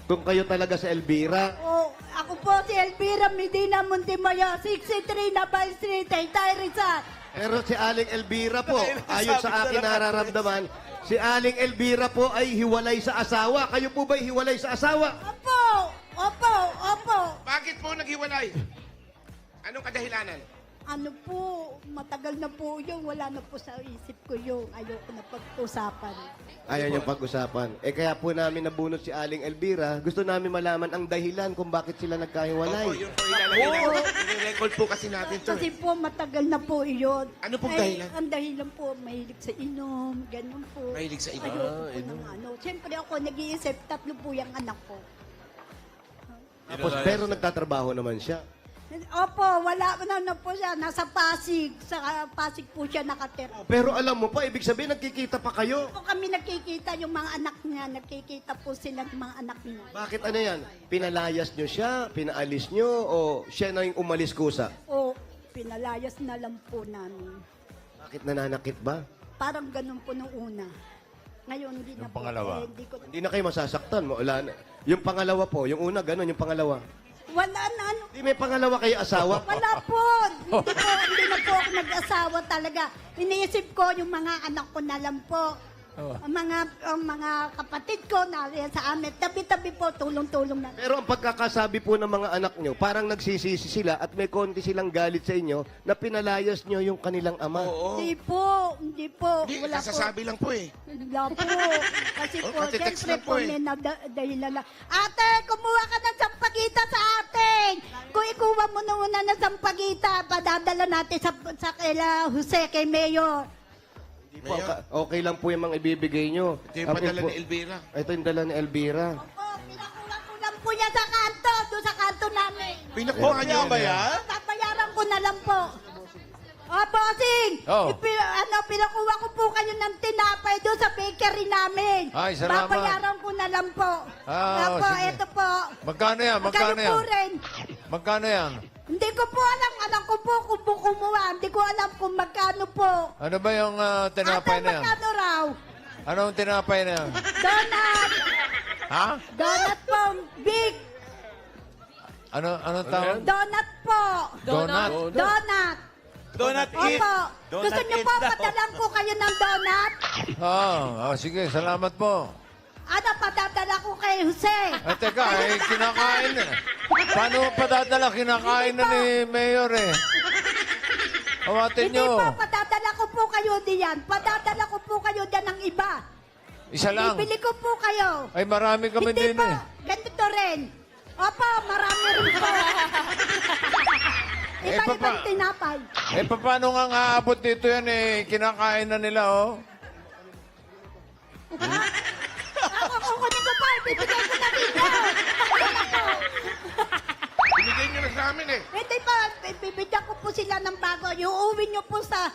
Kung kayo talaga sa Elvira. Oh, ako po si Elvira Medina Montemayor, 63 Nabal Street, Taytay Rizal. Pero si Aling Elvira po, ayon sa akin nararamdaman, si Aling Elvira po ay hiwalay sa asawa. Kayo po ba hiwalay sa asawa? Opo, opo, opo. Bakit po naghiwalay? Anong kadahilanan? Ano po, matagal na po yung wala na po sa isip ko yung ayoko na pag-usapan. Ayaw niyang pag-usapan. Eh kaya po namin nabunot si Aling Elvira. Gusto namin malaman ang dahilan kung bakit sila Opo, nagkahiwalay. yun po ilalagay natin. I-record po kasi natin to. Kasi po matagal na po iyon. Ano pong Ay, dahilan? Ang dahilan po, mahilig sa inom, ganun po. Mahilig sa inom? Ayoko po ng ano. Siyempre ako nag-iisip, tatlo po yung anak ko. Tapos, pero nagtatrabaho naman siya. Opo, wala na po siya. Nasa Pasig. Sa Pasig po siya nakatira. Pero alam mo pa, ibig sabihin nagkikita pa kayo. Po kami nakikita yung mga anak niya. Nakikita po sila ng mga anak niya. Bakit ano yan? Pinalayas nyo siya? Pinaalis nyo? O siya na yung umalis kusa? O, pinalayas na lang po namin. Bakit nananakit ba? Parang ganun po nung una. Ngayon, hindi na Yung po. pangalawa? Hindi ko, Hindi na kayo masasaktan. Wala na. Yung pangalawa po, yung una, ganun, yung pangalawa. wala na ano. Hindi may pangalawa kayo asawa? Wala po. Hindi na po ako nag-asawa talaga. Iniisip ko yung mga anak ko na lang po. Ang mga kapatid ko na sa amin. Tabi-tabi po, tulong-tulong na. Pero ang pagkakasabi po ng mga anak nyo, parang nagsisisi sila at may konti silang galit sa inyo na pinalayas nyo yung kanilang ama. Oo. Hindi po. Hindi po. Hindi, Wala po. nasasabi lang po eh. Wala po. Kasi Oh, po, katitext siyempre lang po po, eh. may dahilan lang. Ate, kumuha ka ng sampagita sa atin. Kung ikuha mo na una ng sampagita, padadala natin sa kaila Jose, kay Mayor. Hindi po, okay lang po yung mga ibibigay nyo. Ito yung Amin padala po- ni Elvira. Ito yung dala ni Elvira. Opo, pinakuha ko lang po yan sa kanto, doon sa kanto namin. Pinakuha niyo ba yan? Babayaran ko na lang po. Bossing! Oh. Pinakuha ko po kayo ng tinapay doon sa bakery namin. Ay, salamat. Babayaran ko na lang po. Ah, Opo, sige. ito po. Magkano yan? Magkano Kayo po yan? rin. Magkano yan? Hindi ko po alam. Alam ko po kung po kumuha. Hindi ko alam kung magkano po. Ano ba yung tinapay Ate, na yan? magkano raw? Anong tinapay na yan? Donut. Ha? Donut po. Big. Anong tawag? Donut po. Donut? Donut. Donut eat. Opo. Gusto Donut niyo eat po daw. padalang ko kayo ng donut? Sige, salamat po. Ano, padadala ko kay Jose? Teka, kinakain na. Paano padadala? Kinakain na ni Mayor eh. Awatin Hindi nyo. po, padadala ko po kayo diyan. Padadala ko po kayo diyan ng iba. Isa lang. Bibili ko po kayo. Ay, marami kami Hindi din po, eh. ganito rin. Opo, marami rin po. Iba-ibang tinapay. Paano nga aabot dito yan eh? Kinakain na nila oh. Ako, kukunin ko pa. Bibigay ko na dito. Binigay niyo na sa amin eh. Hindi pa, bibigyan ko po sila ng bago. Iuwi nyo po sa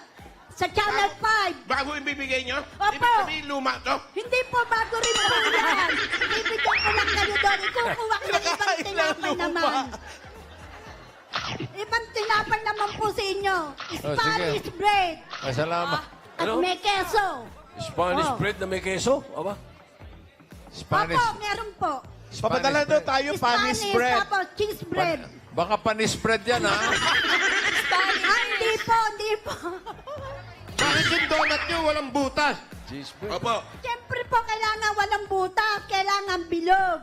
Channel 5. Bago yung bibigay nyo? Opo. Ibig sabihin, luma to? Hindi po, bago rin po yan. Ibigyan ko lang kayo doon. Ikukuha ko ng ibang Kinakain lang tinapay lupa. naman. Ibang tinapay naman po sa inyo. Spanish sige. bread. Ay, salamat. At may keso. Spanish Oh. bread na may keso? Aba? Spanish. Opo, meron po. Papadala daw bread. tayo panis bread. Tapos cheese bread. Baka panis bread yan, ha? Hindi po, hindi po. Bakit yung donut nyo walang butas? Cheese bread. Opo. Siyempre po, kailangan walang butas. Kailangan bilog.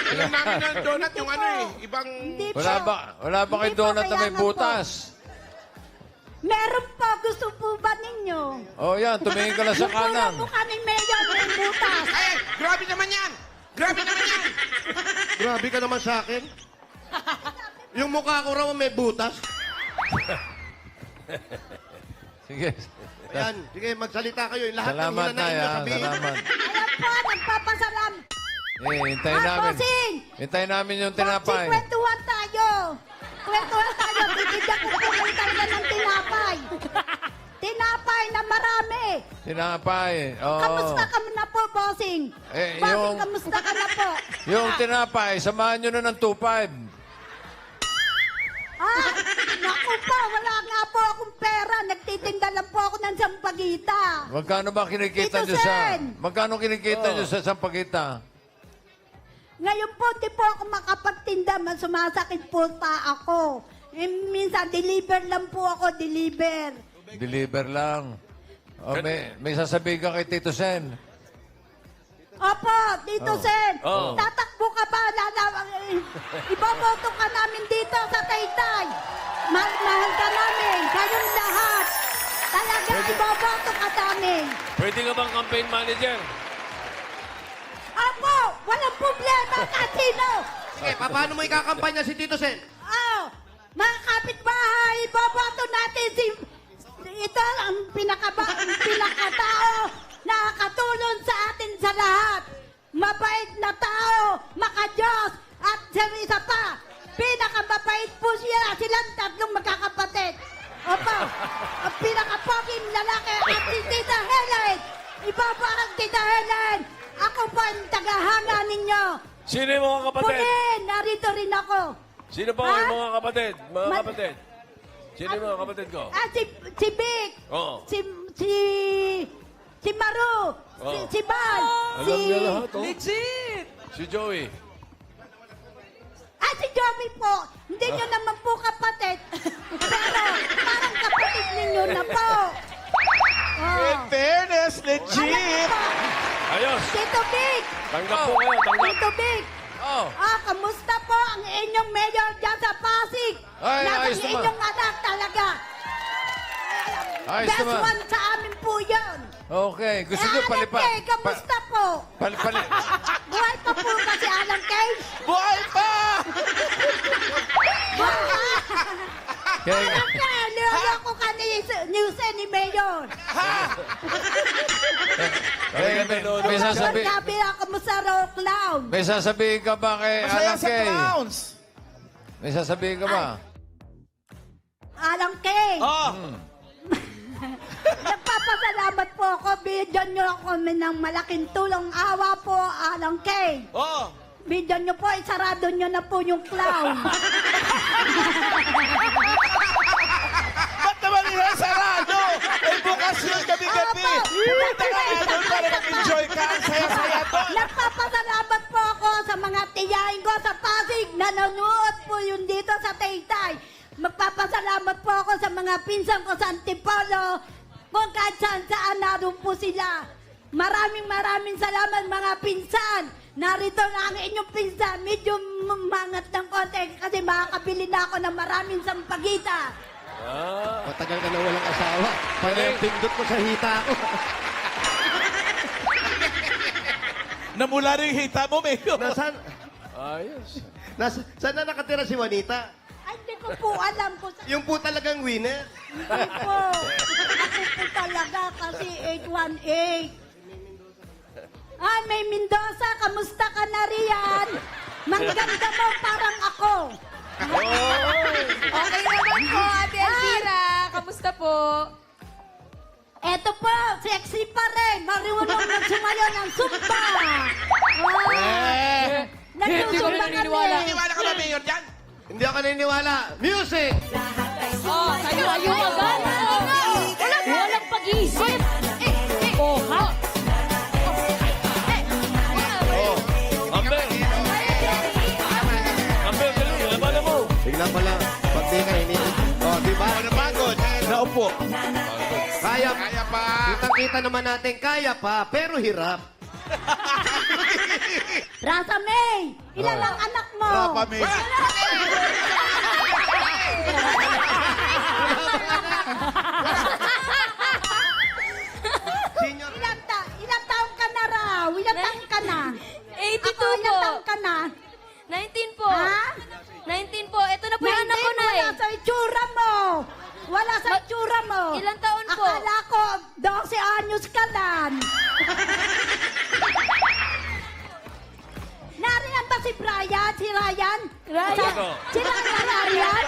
Alam namin na donut yung ano eh. Ibang... Hindi po. Wala ba kayo Hindi po, donut na may kailangan po. butas? Meron po. Gusto po ba ninyo? Oh, yan. Tumingin ka lang sa kanan. Yung po kami mayor, may butas. Ay, grabe naman yan! Grabe naman yan! Grabe ka naman sa akin. Yung mukha ko raw may butas. Sige. Ayan, sige, magsalita kayo. Lahat Salamat ng na, hinanain nyo ya. sabihin. Salamat. Ayan po, nagpapasalam. Hintayin namin. Bossing! Hintayin namin yung Bossing, tinapay. kwentuhan tayo. Kwentuhan tayo. Bibigyan ko po kayo talaga ng tinapay. Tinapay na marami. Tinapay. Oo. Kamusta ka na po, bossing? Eh, Bossing, yung- kamusta ka na po? Yung tinapay, samahan nyo na ng 2.5. Naku po, wala nga po akong pera. Nagtitinda lang po ako ng sampagita. Magkano ba kinikita Tito nyo sa... Sen! Magkano kinikita nyo sa Sampagita? Ngayon po, di po ako makapagtinda. Mas sumasakit po pa ako. Eh, minsan, deliver lang po ako, deliver. Deliver lang. Oh, may sasabihin ka kay Tito Sen. Opo, Tito Sen, Oh. tatakbo ka ba? Iboboto ka namin dito sa Taytay. Mahal ka namin, kayong lahat. Talaga, iboboto ka namin. Pwede ka bang campaign manager? Opo, walang problema, kasino. Sige, paano mo ikakampanya si Tito Sen? Oh, mga kapitbahay, iboboto natin si... Ito ang pinakatao na nakatulong sa atin sa lahat. Mabait na tao, makadiyos, at isa pa, pinakamabait po siya. Silang tatlong magkakapatid. Opo, ang pinakapoging lalaki at si Tita Helen. Ibaba ang Tita Helen. Ako po ang tagahanga ninyo. Sino yung mga kapatid? Punin, narito rin ako. Sino pa Ha? yung mga kapatid? Mga Ma- kapatid. Sino yung mga kapatid ko? Ah, si Vic. Oo. Si Maru. Oo. Si Bal. Alam niya lahat, oh. Legit! Si Joey. Si Joey po. Hindi nyo naman po kapatid. Pero parang kapatid ninyo na po. In fairness, legit. Ayos! Tito Vic. Tanggap po kayo, tanggap. Tito Vic. Oh. Kamusta po ang inyong mayor dyan sa Pasig? Ay, Nasaan ayos naman. inyong anak talaga? Ayos Best naman. one sa amin po yun. Okay. Gusto nyo palipat? Kay, kamusta po? Buhay pa po ba si Alan Kay? Buhay pa! Kay, Alam ka, niloloko ka ni Mayor. may sasabihin... Sabi ako mo sa raw clown. May sasabihin ka ba kay Masaya Alan sa Kay? clowns. May sasabihin ka ba? Alan Kay. Oh, Nagpapasalamat po ako. Bigyan niyo ako ng malaking tulong awa po, Alan Kay. oh. Bigyan niyo po, isarado niyo na po yung clown. Ba't naman yung sarado? May bukas yun gabi-gabi. Punta ka nga doon para mag-enjoy ka. Ang saya-saya doon. Nagpapasalamat po ako sa mga tiyahin ko sa Pasig. Nanonood po yun dito sa Taytay. Magpapasalamat po ako sa mga pinsan ko sa Antipolo. Kung kahit saan naroon po sila. Maraming salamat mga pinsan. Narito na ang inyong pinsan. Medyo mangat ng konti kasi makakabili na ako ng maraming sampagita. Matagal ka na walang asawa. Para yung pindot mo sa hita ko. Namula rin yung hita mo, Mayo. Nasaan? Ayos. Saan na nakatira si Juanita? Ay, hindi ko po alam po sa... Yung po talagang winner. Hindi po. Ako po talaga kasi 818. May Mendoza, kamusta ka na riyan? Mangganda mo parang ako. Kamusta po? Eto po, sexy pa rin. Marunong magsumayo ng Zumba. Hindi ko Nagsusumba naniniwala. kami. Naniwala ka ba, Mayor, dyan? Hindi ako naniniwala. Music! Oh, kayo Kayo agad. Walang pag-iisip. Oh, ha? Amber! Amber, dali, labanan mo! Tignan mo lang. Pag di ka ini... Oh, di ba? Pagod. Naupo. Kaya, Kaya pa. kitang-kita naman natin, kaya pa, pero hirap. Rasa May, ilan ang anak mo? Rapa May. Senior, Ilang taon ka na raw? Ilang taon ka na? 82 Ako, ilang po. taon ka na? 19 po. Ha? 19 po. Ito na po yung anak ko na Wala sa itsura mo. Wala sa itsura mo. Ilang taon po? Akala ko, 12 anyos ka lang. Nariyan ba si Brian? Si Ryan? Ryan. Si Ryan?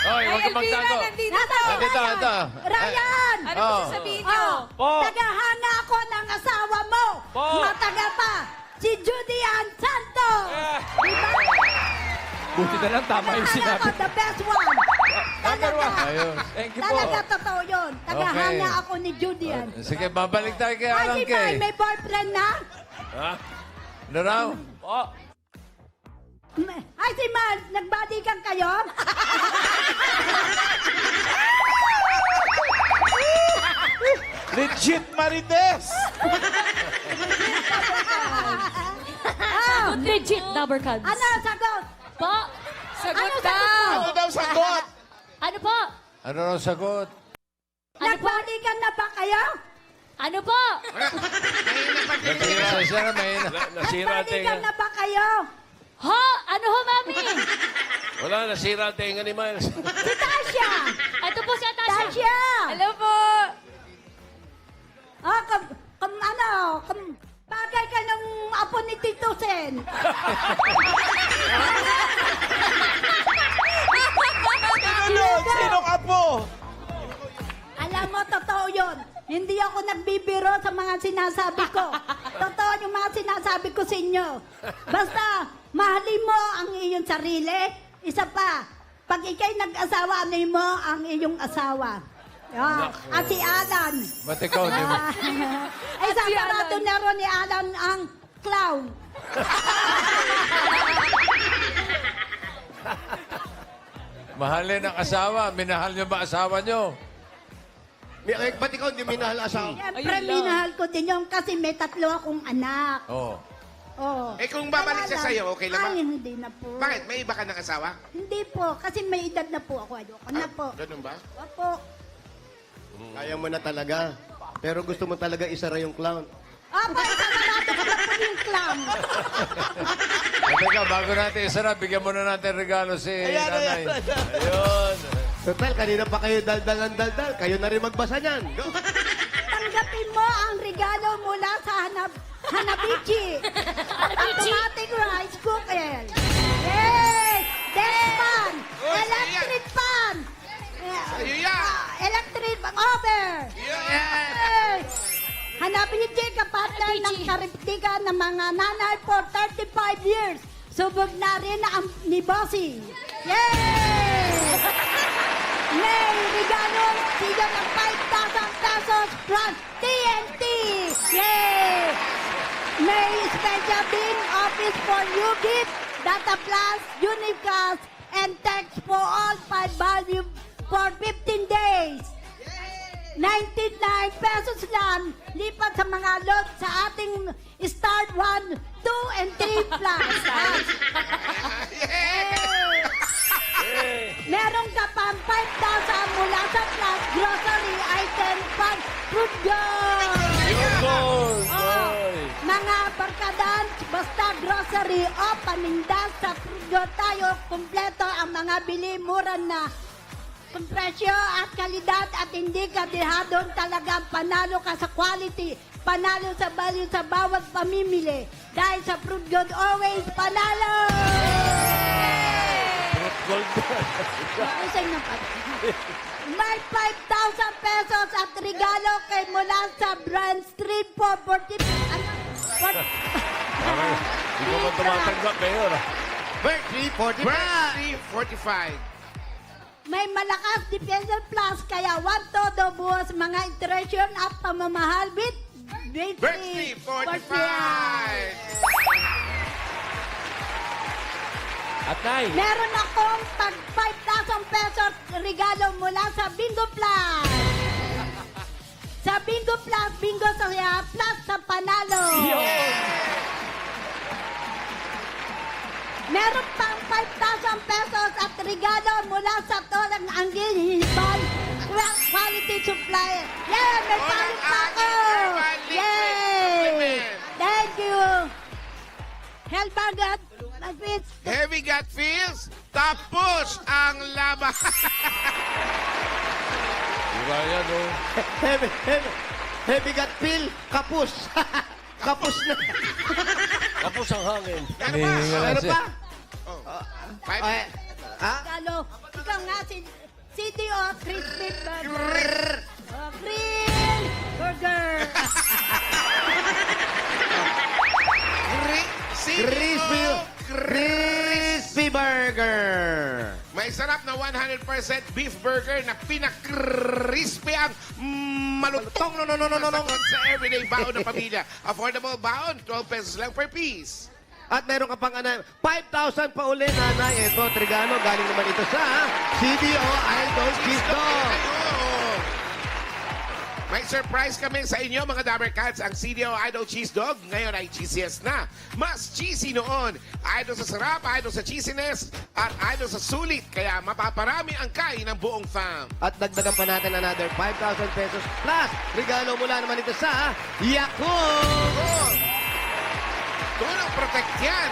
Hoy, huwag ka magtago. nandito. Nandito, ito. Ryan! Ano po sasabihin niyo? Oh, Po. tagahanga ako ng asawa mo. Po. Matagal pa. Si Judy Ann Santos. Diba? Buti na lang tama yung Akala sinabi. ko, the best one. Number one. Ayun. Thank you po. Talaga totoo yun. Tagahanga Okay. ako ni Judy Ann. Sige, babalik tayo kay Ay, Alan si Mai, Kay. may boyfriend na? Ha? Ano raw? Oh, Ay, si Mai, nagbalikan kayo? Legit Marites. Ah, Legit number cards. ano, sagot? Po? Sagot Ano daw. Ano daw sagot? Ano po? Ano raw sagot? Nagbalikan na ba kayo? Ano po? Nasira siya na may... Nasira ang tenga. Nagbalikan na ba kayo? Ha? Ano ho, mami? Wala, nasira ang tenga ni Miles. Si Tasha! Ito po si Atasha. Tasha! Hello po. Ah, bagay ka ng apo ni Tito Sen. Sinunod, sinong apo? Alam mo, totoo yun. Hindi ako nagbibiro sa mga sinasabi ko. Totoo yung mga sinasabi ko sa inyo. Basta, mahalin mo ang iyong sarili. Isa pa, pag ikay nag-asawa, ano mo ang iyong asawa. Yeah. At si Alan. Ba't ikaw, di mo? Ay, sa si aparato Alan. na ron ni Alan ang clown. Mahalin ang asawa. Minahal niyo ba asawa niyo? Ba't ikaw hindi minahal asawa? Siyempre, Ayun lang. minahal ko din yun kasi may 3 akong anak. Oo. Oh. Eh, kung babalik siya sa'yo, okay lang ba? Ay, hindi na po. Bakit? May iba ka ng asawa? Hindi po, kasi may edad na po ako. Ayoko na po. Ganun ba? Opo. Kaya mo na talaga. Pero gusto mo talaga isara yung clown. Opo, isasarado ko na po yung clown. Teka, bago natin isara, bigyan muna natin regalo si nanay. Ayun. Total, kanina pa kayo daldal ng daldal. Kayo na rin magbasa niyan. Go! Tanggapin mo ang regalo mula sa Hanabichi. Automatic rice cooker. Yay! Desk fan. Uy, Electric fan. Sa'yo yan. Electric over. Yay! Hanabichi, kapartner ng kariptigan ng mga nanay for 35 years. Subog na rin ang ni Bossy. Yay! May regalo siya ng 5,000 pesos from TNT. Yay! May special bin office for you gift, data plus, unicast, and text for all 5 value for 15 days. 99 pesos lang lipat sa mga lot sa ating Start 1, 2, and 3 plus. Meron ka pang 5,000 mula sa plus grocery item pang food goods. Yun! Oh, Oy! mga barkadan, basta grocery o paninda sa food goods tayo, kumpleto ang mga bili, mura na presyo at kalidad at hindi ka dehadon, talagang panalo ka sa quality, panalo sa value sa bawat pamimili. Dahil sa Fruit God always panalo! gold yan. Makusay na pa. May 5,000 pesos at regalo kay mula sa Brand Street po. 40... Ano? Okay. Hindi ko ba tumatanggap, Mayor? Berkeley 45. Berkeley 45. May malakas Defender Plus kaya 1 todo buhos mga iteration at pamamahal with Berkeley 45. At Nay, Meron akong tag 5,000 pesos regalo mula sa Bingo Plus. Sa Bingo Plus, Bingo sa Plus sa panalo. Meron pang 5,000 pesos at regalo mula sa Tolang Anggil Hibal Quality Supplier. Yeah, may palit pa ako! Yay! Thank you! Helbagat, Madrid. Heavy gut feels, tapos ang laban. Diba yan, oh? Heavy gut pill, kapus. Kapus na. Kapos ang hangin. Ano ba? Ano pa? Five. Ay, Galo, ikaw nga si CDO Crispy Burger. Grill Burger. crispy, crispy burger. May sarap na 100% beef burger na pinakrispy ang malutong sa everyday baon ng pamilya. Affordable baon, 12 pesos lang per piece. At meron ka pang 5,000 pa uli, nanay. Ito, Trigano, galing naman ito sa CDO Idol Cheese Dog. May surprise kami sa inyo, mga Dabber Cats. Ang CDO Idol Cheese Dog ngayon ay cheesiest na. Mas cheesy noon. Idol sa sarap, idol sa cheesiness, at idol sa sulit. Kaya mapaparami ang kain ng buong fam. At dagdagan pa natin another 5,000 pesos plus regalo mula naman ito sa Yakult. Tulong protect yan.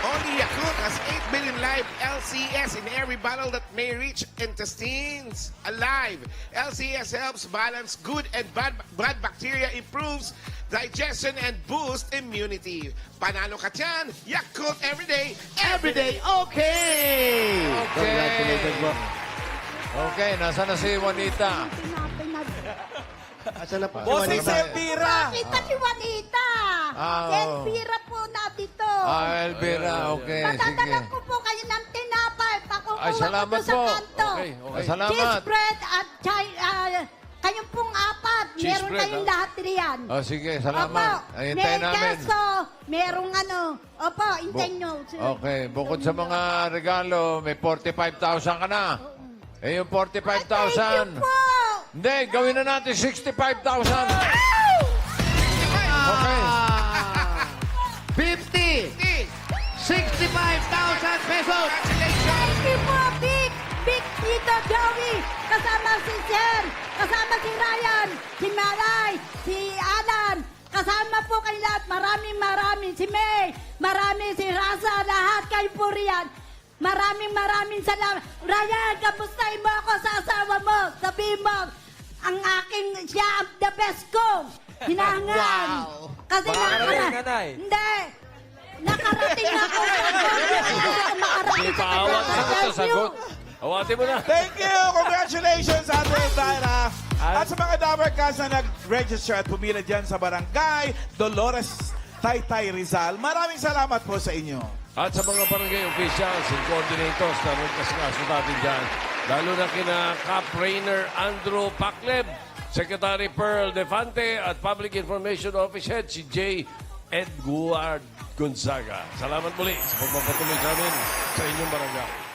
Only Yakult has 8 million live LCS in every bottle that may reach intestines alive. LCS helps balance good and bad bacteria, improves digestion, and boost immunity. Panalo ka dyan. Yakult everyday. Everyday, okay! Congratulations po. Okay, nasa na si Juanita? Asan na po? Bossing Juanita? Elvira. Kita si Juanita. Ah, Elvira po natin to. Elvira, okay, sige. Patatalan ko po kayo ng tinapay. Pakukuha Ay, salamat ko sa po. kanto. Okay. Cheese Salamat. bread at kayong pong apat. Cheese Meron bread, kayong ah. lahat riyan. Oh, sige, salamat. Opo, Ayun may tayo namin. keso, merong Opo, intay nyo. Okay, bukod sa mga regalo, may 45,000 ka na. Eh, yung 45,000. Thank you po. Hindi, gawin na natin 65,000. Okay. 50! 65,000 pesos! Thank you po, Big Tito Joey. Kasama si Sir, kasama si Ryan, si Malay, si Alan. Kasama po kayo lahat. Maraming si May, si Raza, lahat kayo po riyan. Maraming salamat. Ryan, kamustahin mo ako sa asawa mo. Sabihin mo, ang aking, siya ang the best ko. Hinangan. Wow. Kasi Makarating ka, Nay. Hindi. Nakarating ako sa makarating Hindi sa pa awat sa sagot. Awatin mo na. Thank you! Congratulations, Ate Elvira! At sa mga Dabber Cats na nag-register at pumila dyan sa barangay Dolores Taytay Rizal, maraming salamat po sa inyo. At sa mga barangay officials and coordinators na nagkasikaso natin dyan, lalo na kina Cap Rainer Andrew Pacleb, Secretary Pearl Defante, at Public Information Office Head si J. Edward Gonzaga. Salamat muli sa pagpapatuloy sa amin sa inyong barangay.